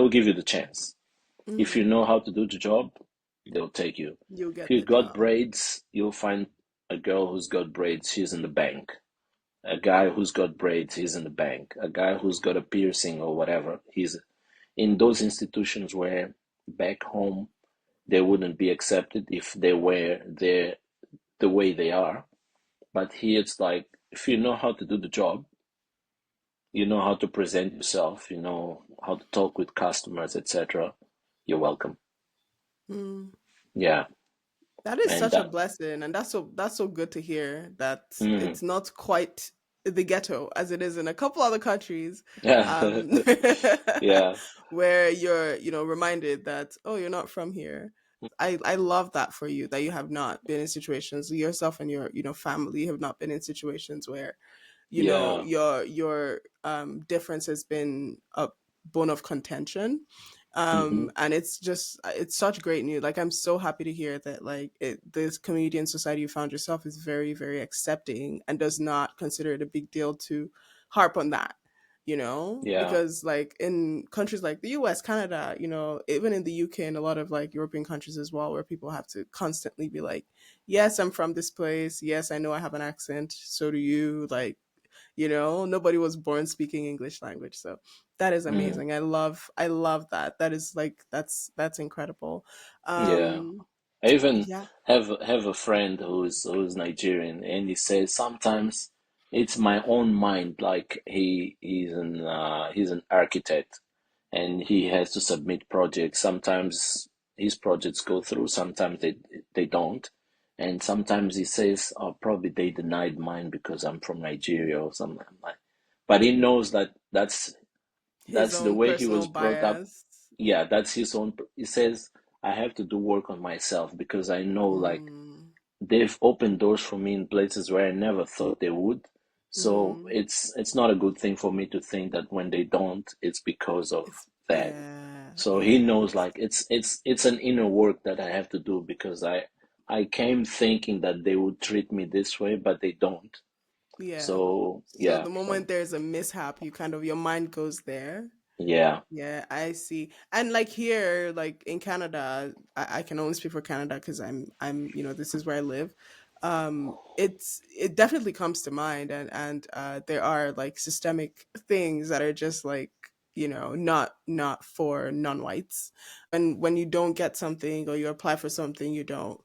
give you the chance. If you Hmm. know how to do the job, they'll take you. You'll If get you the got job. braids, you'll find a girl who's got braids, she's in the bank. A guy who's got braids, he's in the bank. A guy who's got a piercing or whatever, he's in those institutions where back home they wouldn't be accepted if they were there the way they are. But here it's like if you know how to do the job, you know how to present yourself, you know how to talk with customers, etc. You're welcome. Mm. Yeah, That is and such a that. blessing, and that's so good to hear that Mm, it's not quite the ghetto as it is in a couple other countries, yeah, um, yeah. where you're reminded that, oh, you're not from here. I love that for you, that you have not been in situations, yourself and your family have not been in situations where Yeah. your difference has been a bone of contention. Hmm. And it's such great news. Like, I'm so happy to hear that, like, this community and society you found yourself is very, very accepting and does not consider it a big deal to harp on that, Yeah. because, like, in countries like the US, Canada, even in the UK and a lot of, like, European countries as well, where people have to constantly be like, yes, I'm from this place, yes, I know I have an accent, so do you, like, nobody was born speaking English language. So that is Mm, amazing. I love that. That is, like, that's incredible. yeah. um I even yeah. have a friend who's Nigerian, and he says sometimes it's my own mind. Like he's an architect, and he has to submit projects. Sometimes his projects go through, sometimes they don't, and sometimes he says, "Oh, probably they denied mine because I'm from Nigeria or something." Like, but he knows that His that's the own way he personal was brought up. bias. Yeah, that's his own. He says, I have to do work on myself because I know, like, Mm, they've opened doors for me in places where I never thought they would. So mm-hmm. it's not a good thing for me to think that when they don't, it's because of It's, that. yeah, So he knows, yes, like, it's an inner work that I have to do because I came thinking that they would treat me this way, but they don't. yeah. So So yeah, the so moment there's a mishap, you kind of, your mind goes there. yeah. Yeah, I see. And, like, here, like in Canada, I can only speak for Canada because I'm this is where I live. It definitely comes to mind, and there are, like, systemic things that are just, like, not for non-whites. When you don't get something, or you apply for something, you don't.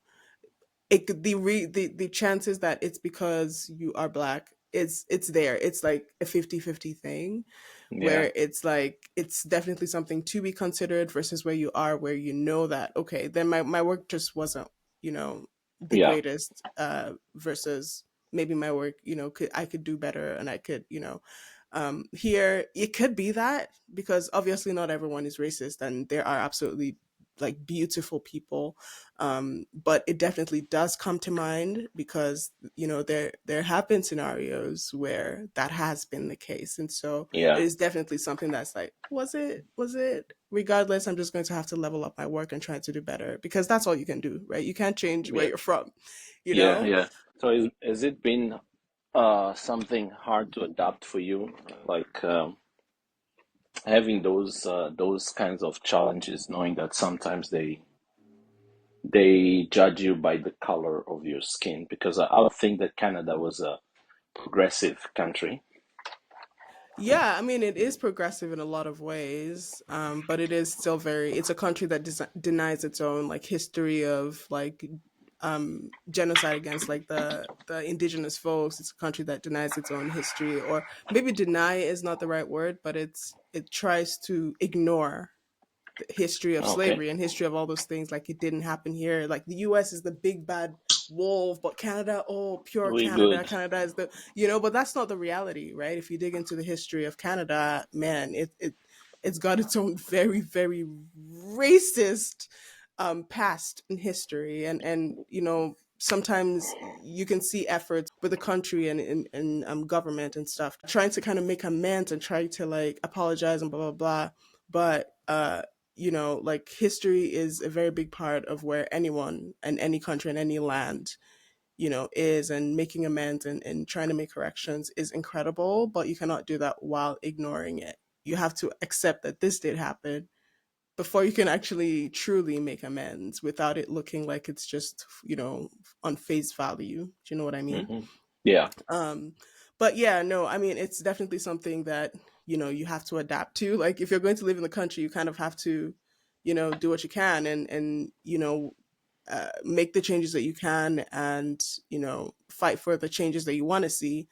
The chances that it's because you are black it's there. It's like a 50-50 thing, Yeah, where it's like it's definitely something to be considered versus where you are, where you know that okay, then my work just wasn't, you know, the yeah, greatest, versus maybe my work, you know, I could do better, and I could, you know, here it could be that, because obviously not everyone is racist, and there are absolutely like beautiful people, but it definitely does come to mind, because you know there have been scenarios where that has been the case, and so it yeah, is definitely something that's like, was it regardless, I'm just going to have to level up my work and try to do better, because that's all you can do, right? You can't change where yeah, you're from, you yeah, know. yeah. So has it been something hard to adapt for you, like having those kinds of challenges, knowing that sometimes they judge you by the color of your skin? Because I would think that Canada was a progressive country. Yeah, I mean, it is progressive in a lot of ways, but it is still very. It's a country that denies its own like history of like genocide against like the indigenous folks. It's a country that denies its own history, or maybe deny is not the right word, but it tries to ignore the history of Okay, slavery and history of all those things, like it didn't happen here. Like the US is the big bad wolf, but Canada, oh, pure we Canada, good. Canada is the, you know, but that's not the reality, right? If you dig into the history of Canada, man, it's got its own very very racist past in history, and you know, sometimes you can see efforts with the country and government and stuff trying to kind of make amends and try to like apologize and blah blah blah, but you know, like history is a very big part of where anyone and any country and any land, you know, is, and making amends and trying to make corrections is incredible, but you cannot do that while ignoring it. You have to accept that this did happen before you can actually truly make amends without it looking like it's just, you know, on face value. Do you know what I mean? Hmm. Yeah, Um, but yeah, no, I mean, it's definitely something that, you know, you have to adapt to. Like, if you're going to live in the country, you kind of have to, you know, do what you can, and, you know, make the changes that you can, and, you know, fight for the changes that you want to see,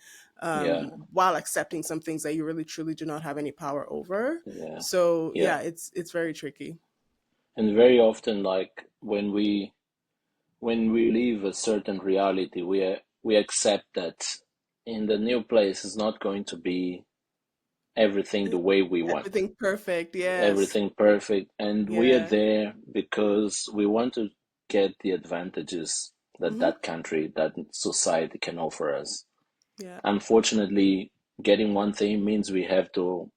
yeah, while accepting some things that you really truly do not have any power over. yeah, So yeah. yeah, it's very tricky. And very often, like when we leave a certain reality, we accept that in the new place is not going to be everything the way we want, Everything perfect. Yes. everything perfect, and we are Yeah. there because we want to get the advantages that Hmm. that country, that society can offer us. Yeah. Unfortunately, getting one thing means we have to,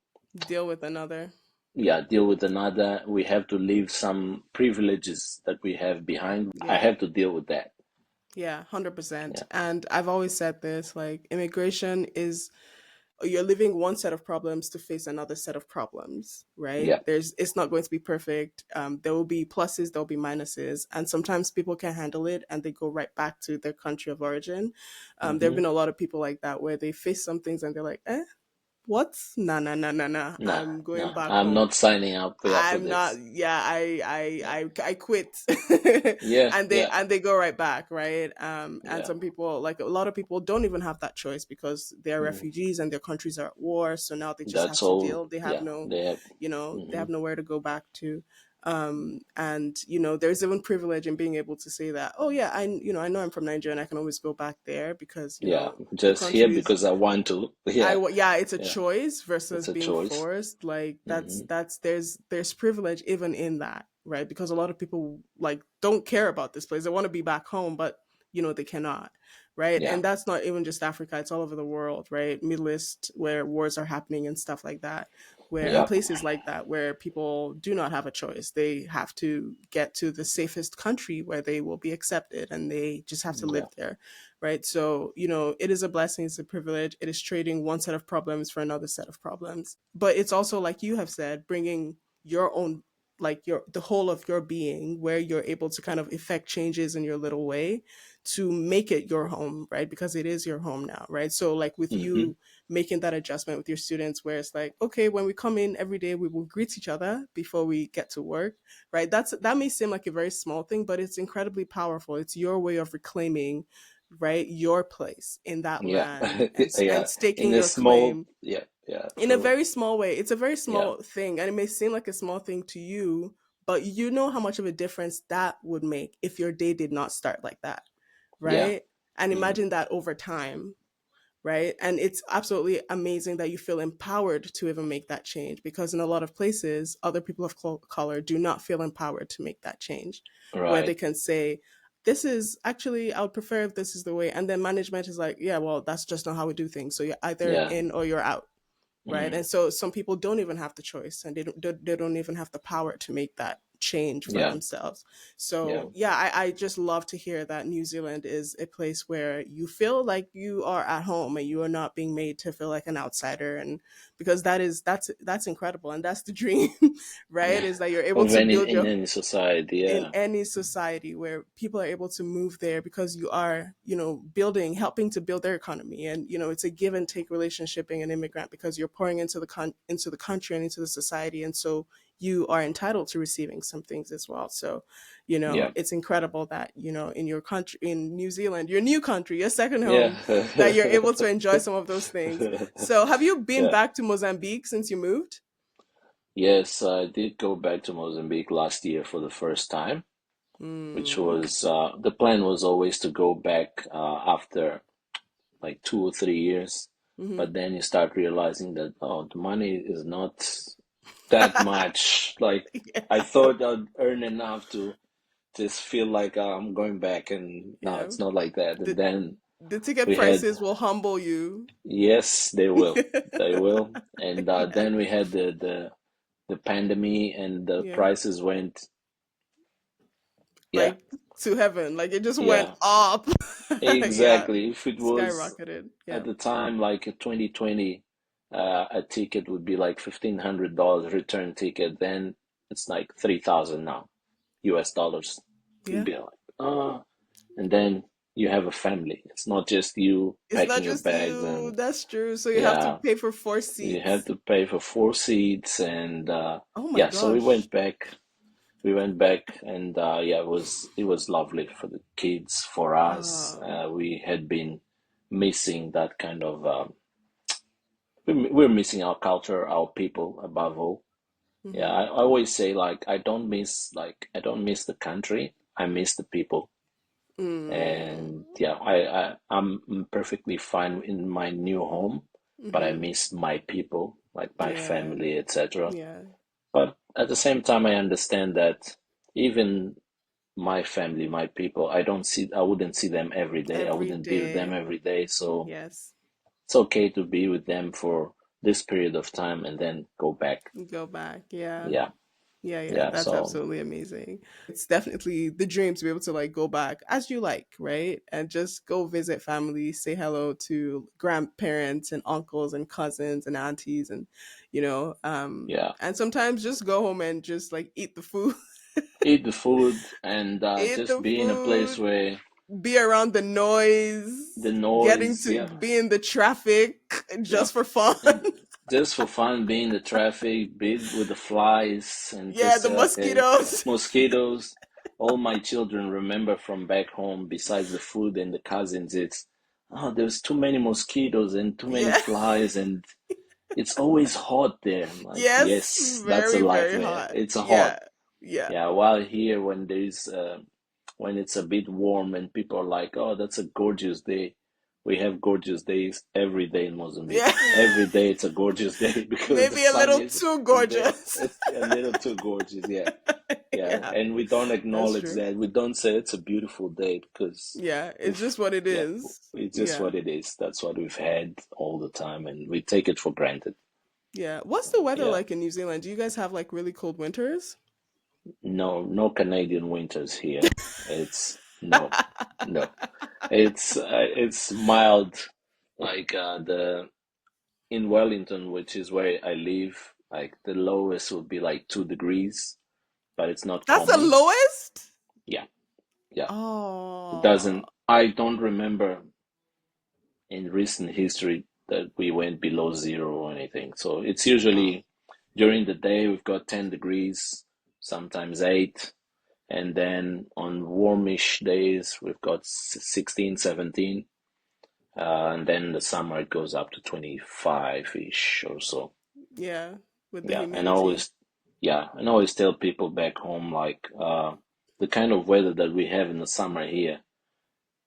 Deal with another. yeah, deal with another. We have to leave some privileges that we have behind. I Yeah. have to deal with that. Yeah, 100%. Yeah, And I've always said this, like immigration is, you're leaving one set of problems to face another set of problems, right? yeah. There's It's not going to be perfect. There will be pluses, there'll be minuses, and sometimes people can't handle it and they go right back to their country of origin. There have Hmm. been a lot of people like that where they face some things and they're like, what? Nah, nah, nah, nah, nah. Nah, I'm going nah. back I'm home. not signing up for I'm not. this. Yeah, Yeah, I quit, yeah, and yeah, they go right back, right? And yeah. some people, like a lot of people, don't even have that choice because they're Mm. refugees and their countries are at war. So now they just have That's to all. deal. They have Yeah, no, they have. you know, they Hmm. have nowhere to go back to. And you know, there's even privilege in being able to say that. Oh yeah, you know, I know I'm from Nigeria and I can always go back there because you Yeah, know the just here countries. because I want to. Yeah, Yeah, it's a yeah. choice It's versus a being choice. forced. Like Hmm. that's there's privilege even in that, right? Because a lot of people like don't care about this place. They want to be back home, but you know they cannot, right? Yeah, And that's not even just Africa, it's all over the world, right? Middle East, where wars are happening and stuff like that, where, and yeah, places like that where people do not have a choice. They have to get to the safest country where they will be accepted, and they just have to yeah, live there, right? So, you know, it is a blessing, it's a privilege. It is trading one set of problems for another set of problems. But it's also, like you have said, bringing your own, like your, the whole of your being, where you're able to kind of effect changes in your little way to make it your home, right? Because it is your home now, right? So, like with hmm, you making that adjustment with your students, where it's like, okay, when we come in every day, we will greet each other before we get to work, right? That may seem like a very small thing, but it's incredibly powerful. It's your way of reclaiming right, your place in that Yeah. land, and Yeah. staking In a your small, claim yeah, yeah, in a true. very small way. It's a very Yeah. small thing, and it may seem like a small thing to you, but you know how much of a difference that would make if your day did not start like that, Yeah. right? And Hmm. imagine that over time, right? And it's absolutely amazing that you feel empowered to even make that change, because in a lot of places, other people of color do not feel empowered to make that change, where they Right. can say, this is actually, I would prefer if this is the way. And then management is like, yeah, well, that's just not how we do things. So you're either Yeah. in or you're out, right? Hmm. And so some people don't even have the choice, and they don't even have the power to make that change for Yeah. themselves. Yeah. So yeah, I just love to hear that New Zealand is a place where you feel like you are at home and you are not being made to feel like an outsider. And because that's incredible, and that's the dream, right? Yeah. Is that you're able Of to any build in your, any society. in Yeah. any society where people are able to move there, because you are, building, helping to build their economy. And it's a give and take relationship being an immigrant, because you're pouring into into the country and into the society, and so you are entitled to receiving some things as well. So Yeah. it's incredible that in your country, in New Zealand, your new country, your second Yeah. home, that you're able to enjoy some of those things. So have you been Yeah. back to Mozambique since you moved? Yes, I did go back to Mozambique last year for the first time, which Mm. was the plan was always to go back after like 2 or 3 years, Hmm. but then you start realizing that the money is not that much. Like I Yeah. thought I'd earn enough to just feel like I'm going back, and no, Yeah. it's not like that. And The then the ticket we had, prices will humble you. yes, they will, and Yeah. then we had the pandemic, and the Yeah. prices went, yeah, Like to heaven. Like it just went yeah, up. Yeah. exactly. If it was Skyrocketed. at Yeah. the time like a 2020, a ticket would be like $1,500 return ticket. Then it's like 3,000 now, US dollars. You'd Yeah. be like, and then you have a family. It's not just you It's not packing your just bags you. and, That's true. So you have to yeah, pay for four you have seats. to pay for 4 seats, and Oh my yeah, so gosh. we went back, and yeah, it was lovely for the kids, for us. We had been missing that kind of we're missing our culture, our people above all. Yeah, Mm-hmm. I always say, like, I don't miss the country, I miss the people. Mm. And yeah, I'm perfectly fine in my new home, but I Mm-hmm. miss my people, like my Yeah. family, etc. Yeah. But at the same time, I understand that even my family, my people, I wouldn't see them every day. I Every wouldn't be with them day. every day. So Yes. it's okay to be with them for this period of time and then go back. Go back. Yeah. Yeah, Yeah, yeah, yeah. that's So absolutely amazing. It's definitely the dream to be able to like go back as you like, right? And just go visit family, say hello to grandparents and uncles and cousins and aunties, and yeah, and sometimes just go home and just like eat the food. eat the food and Eat just the be in a place food, where be around the the noise, getting noise, to yeah, be in the traffic yeah, just for fun. and just for fun, be in the traffic, be with the flies, and Yeah, just the say, okay, mosquitoes. mosquitoes. All my children remember from back home, besides the food and the cousins, it's, oh, there's too many mosquitoes and too many Yeah. flies, and it's always hot there. I'm like, Yes, yes, that's a very, life very there. hot. It's a hot. Yeah. Yeah. Yeah, while here, when it's a bit warm and people are like, oh, that's a gorgeous day. We have gorgeous days every day in Yeah. Mozambique. Every day it's a gorgeous day because the Maybe a sun little is too is there. gorgeous. It's a little too gorgeous, yeah. Yeah, Yeah, and we don't that's acknowledge true. that. We don't say it's a beautiful day because Yeah, it's we've, just what it yeah, is. it's just Yeah. what it is. That's what we've had all the time, and we take it for granted. Yeah. What's the weather Yeah. like in New Zealand? Do you guys have like really cold winters? No, no Canadian winters here. It's no, no. It's mild, like the in Wellington, which is where I live. Like the lowest would be like 2 degrees, but it's not That's the common. lowest? Yeah, yeah. It Oh. doesn't. I don't remember in recent history that we went below zero or anything. So it's Oh. usually during the day we've got 10 degrees, sometimes eight, And then on warmish days, we've got 16, 17. And then the summer it goes up to 25-ish or so. Yeah, with the Yeah, humidity. and I always tell people back home like the kind of weather that we have in the summer here,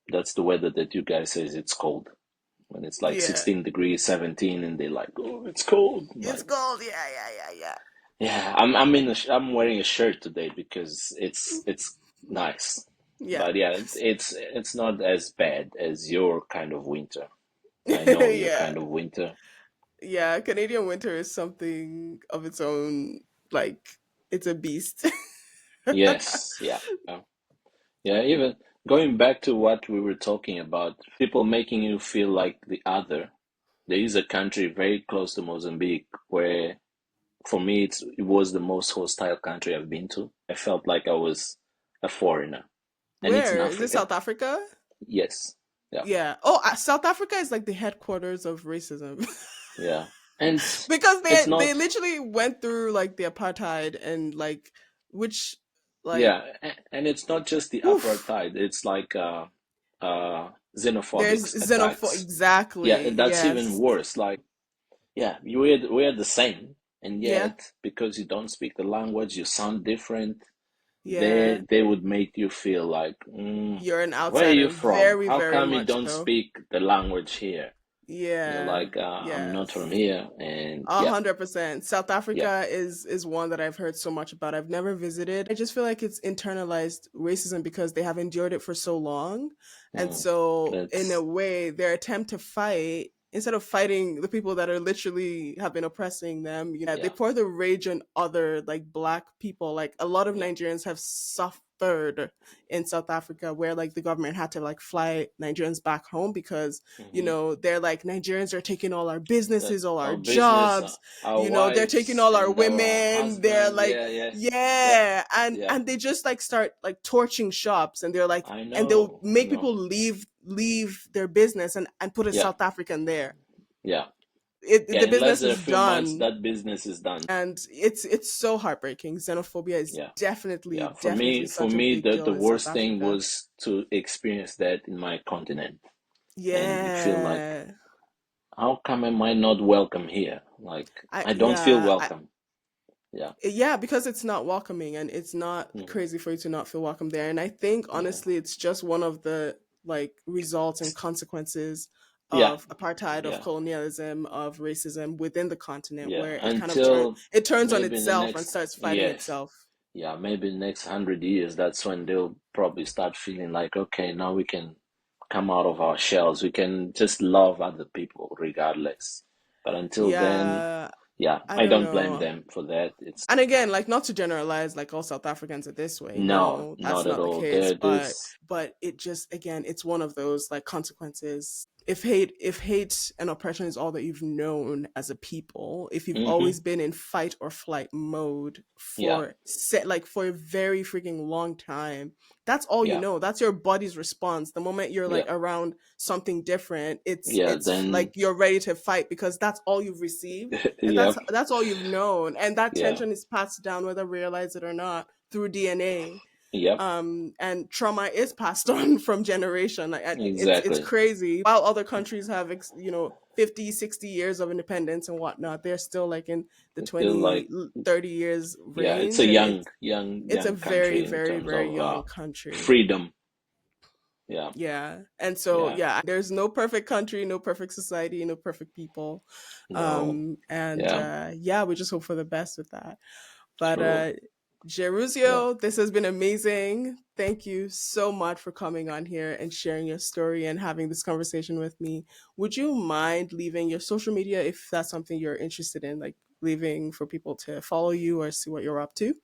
that's the weather that you guys says it's cold. When it's like Yeah. 16 degrees, 17, and they're like, "Oh, it's cold." I'm It's like, cold. Yeah, yeah, yeah, yeah. yeah, I'm wearing a shirt today because it's nice. Yeah. But yeah, it's not as bad as your kind of winter. I know your Yeah. kind of winter. Yeah. Canadian winter is something of its own. Like, it's a beast. Yes, yeah. Yeah, even going back to what we were talking about, people making you feel like the other. There is a country very close to Mozambique where, for me, it was the most hostile country I've been to. I felt like I was a foreigner, and it's in Where? Is it Africa. South Africa? Yes, yeah, Yeah. Oh, South Africa is like the headquarters of racism. yeah, and Because it's they not. literally went through like the apartheid and like which like Yeah, and it's not just the oof. apartheid. It's like xenophobic There's xenophobe attacks. Yeah, exactly. and that's even Yes. worse. Like, yeah, we're the same, and Yeah. yet because you don't speak the language, you sound different. Yeah. They would make you feel like, You're an where are you outsider. from? Very, How very come you much don't so. speak the language here? You're Yeah. like, I'm not from Yes. here, and A yeah, 100%. South yeah, Africa is one that I've heard so much about. I've never visited. I just feel like it's internalized racism because they have endured it for so long. And mm, so in a that's way, their attempt to fight, instead of fighting the people that are literally have been oppressing them, they yeah, pour the rage on other like black people. Like a lot of yeah, Nigerians have suffered in South Africa where like the government had to like fly Nigerians back home because hmm they're like Nigerians are taking all our that businesses, all our our business, jobs, our they're taking wives, all our and our women. They're husband. like, Yeah, yeah, yep, yeah, yeah. and they just like start like torching shops, and they're like, and they'll I make know. people leave their business and put a Yeah, South African there. yeah, The yeah. In less business than a is few months, done, that business is done. and it's so heartbreaking. Xenophobia is Yeah, definitely yeah. definitely For such a me, big the deal in South worst thing Africa. was to experience that in my continent, and you feel like, Yeah, how come am I not welcome here? Like, I I don't feel yeah welcome. Yeah, yeah, because it's not welcoming and it's not hmm, crazy for you to not feel welcome there. And I think yeah, honestly it's just one of the like results and consequences yeah, of apartheid, of yeah, colonialism, of racism within the continent, yeah. where Until it turns on maybe in the itself and next, starts fighting yes, itself. yeah, maybe in the next 100 years, that's when they'll probably start feeling like, okay, now we can come out of our shells. We can just love other people regardless. But until then, Yeah, yeah, I I don't don't blame know. them for that. It's And again, like not to generalize like all South Africans are this way. no, No, that's not at not the all. case. There, But this, it just again, it's one of those like consequences. If hate and oppression is all that you've known as a people, if you've mm-hmm, always been in fight or flight mode yeah, for a very freaking long time, that's all you yeah, know. That's your body's response. The moment you're like yeah, around something different, yeah. it's like Then, you're ready to fight because that's all you've received and yep, that's all you've known, and that yeah, tension is passed down whether we realize it or not through DNA. yep, And trauma is passed on from generation. Like it's exactly. crazy. While other countries have 50, 60 years of independence and whatnot, they're still like in the It's still like, 30 years yeah, it's a range, and young it's a very, country in very, terms very of young country. freedom. Yeah, Yeah. And so, yeah, yeah, there's no perfect country, no perfect society, no perfect people. no, And yeah, yeah, we just hope for the best with that. But true. Yeah. Gerusio, this has been amazing. Thank you so much for coming on here and sharing your story and having this conversation with me. Would you mind leaving your social media if that's something you're interested in, like leaving for people to follow you or see what you're up to?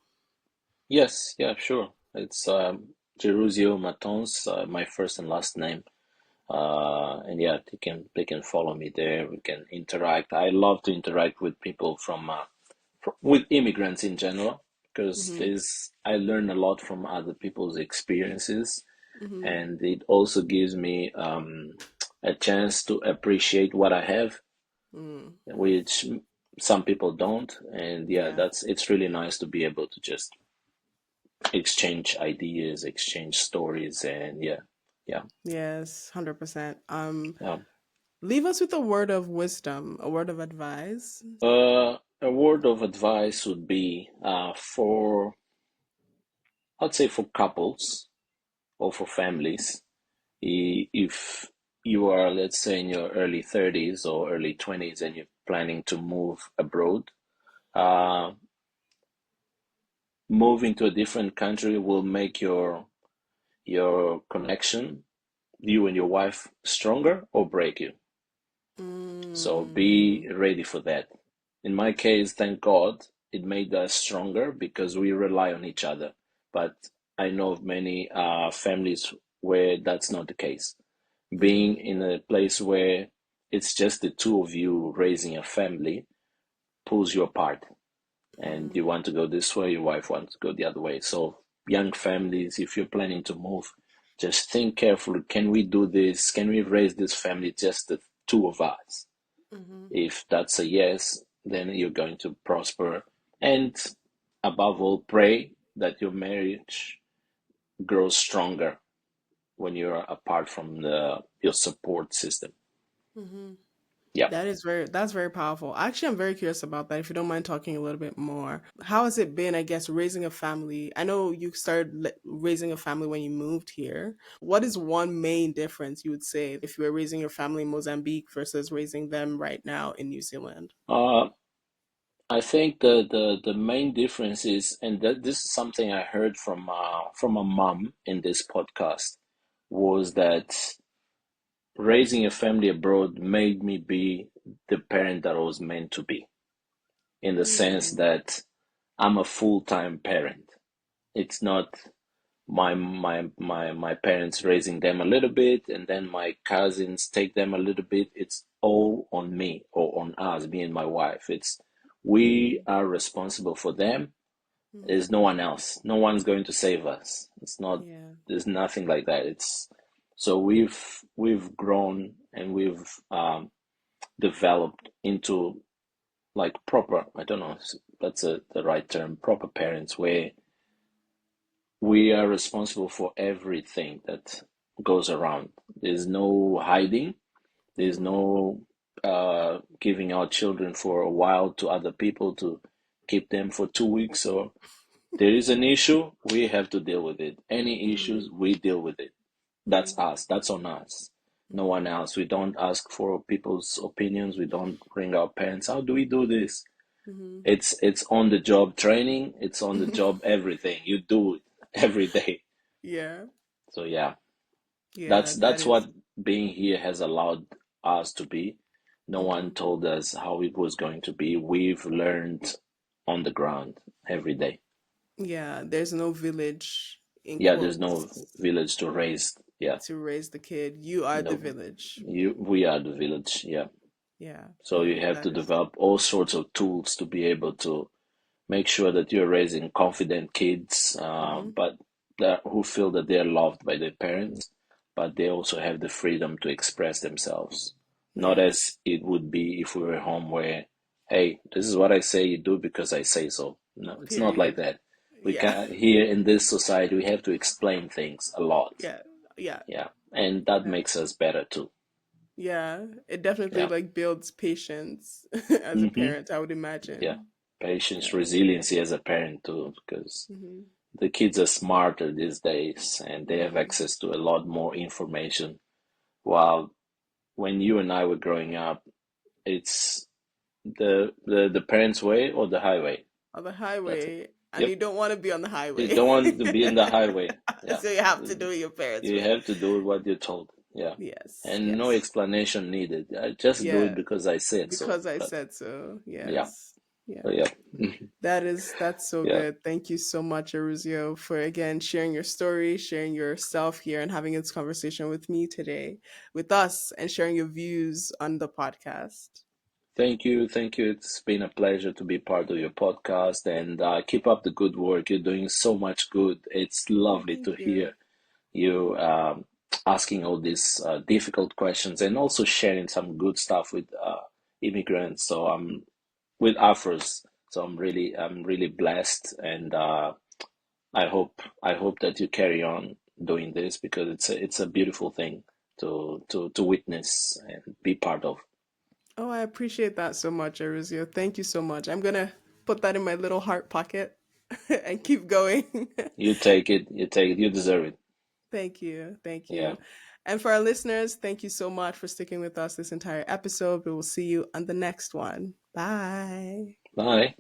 Yes, yeah, sure. It's Gerúsio Matonse, my first and last name. And yeah, they can follow me there. We can interact. I love to interact with people with immigrants in general because Mm-hmm. there's I learn a lot from other people's experiences, Mm-hmm. and it also gives me a chance to appreciate what I have, Mm. which some people don't. And yeah, Yeah. it's really nice to be able to just exchange ideas, exchange stories, and yeah, yeah. Yes, 100%. Yeah. Leave us with a word of wisdom, a word of advice. A word of advice would be I'd say for couples or for families, if you are, let's say, in your early 30s or early 20s and you're planning to move abroad, uh, moving to a different country will make your connection, you and your wife, stronger or break you. So Mm-hmm. be ready for that. In my case, thank God, it made us stronger because we rely on each other. But I know of many families where that's not the case. Being Mm-hmm. in a place where it's just the two of you raising a family pulls you apart, and you want to go this way, your wife wants to go the other way. So, young families, if you're planning to move, just think carefully. Can we do this? Can we raise this family just the two of us? Mm-hmm. If that's a yes, then you're going to prosper. And above all, pray that your marriage grows stronger when you're apart from your support system. Mm-hmm. Yeah. That's very powerful. Actually, I'm very curious about that. If you don't mind talking a little bit more, how has it been, I guess, raising a family? I know you started raising a family when you moved here. What is one main difference you would say if you were raising your family in Mozambique versus raising them right now in New Zealand? Uh, I think the main difference is, and that this is something I heard from a mom in this podcast, was that raising a family abroad made me be the parent that I was meant to be, in the sense Mm, that I'm a full-time parent. It's not my parents raising them a little bit and then my cousins take them a little bit. It's all on me or on us, me and my wife. It's we mm, are responsible for them. mm, There's no one else. No one's going to save us. It's not, yeah. there's nothing like that. It's so we've grown and we've developed into like proper, I don't know if that's the right term, proper parents, where we are responsible for everything that goes around. There's no hiding. There's Mm-hmm. no giving our children for a while to other people to keep them for 2 weeks. Or there is an issue, we have to deal with it. Any Mm-hmm. issues, we deal with it. That's Mm-hmm. us. That's on us. No Mm-hmm. one else. We don't ask for people's opinions. We don't bring our parents. How do we do this? Mm-hmm. It's on the job training. It's on the job everything. You do it every day. Yeah. So yeah, Yeah, that that's is. what being here has allowed us to be. No one Mm-hmm. told us how it was going to be. We've learned on the ground every day. Yeah, there's no village in Yeah, there's no quotes village to raise. Yeah, to raise the kid. You are the no, village. we are the village. Yeah, Yeah, so yeah, you have to that is. develop all sorts of tools to be able to make sure that you're raising confident kids, Mm-hmm. but that, who feel that they're loved by their parents, but they also have the freedom to express themselves. Not Yes. as it would be if we were home where, hey, this is what I say, you do because I say so. No, it's not like Period. that. We Yeah. can here in this society we have to explain things a lot. Yeah. Yeah. Yeah, and that Yeah. makes us better too. Yeah. It definitely Yeah. like builds patience as a Mm-hmm. parent, I would Yeah. imagine. Patience, Yeah. resiliency as a parent too, because Mm-hmm. the kids are smarter these days and they have Mm-hmm. access to a lot more information. While when you and I were growing up, it's the parents' way or the highway. On the That's it. highway, and Yep. you don't want to be on the You highway. don't want to be in the highway. Yeah. So you have to do it your parents' You way. have to do what you're told. Yeah. Yes. And no Yes. explanation needed. I just do it Yeah. because I said so. Because I But said so. yeah. Yes. So Yeah. yeah. That's so Yeah. good. Thank you so much, Eruzio, for again sharing your story, sharing yourself here, and having this conversation with me today, with us, and sharing your views on the podcast. Thank you. Thank you. It's been a pleasure to be part of your podcast and keep up the good work. You're doing so much good. It's lovely to Thank you. hear you asking all these difficult questions and also sharing some good stuff with immigrants. So I'm with Afros. So I'm really blessed and I hope that you carry on doing this because it's a beautiful thing to witness and be part of. Oh, I appreciate that so much, Eruzio. Thank you so much. I'm gonna put that in my little heart pocket and keep going. You take it, you deserve it. Thank you. Thank Yeah. you. And for our listeners, thank you so much for sticking with us this entire episode. We will see you on the next one. Bye. Bye.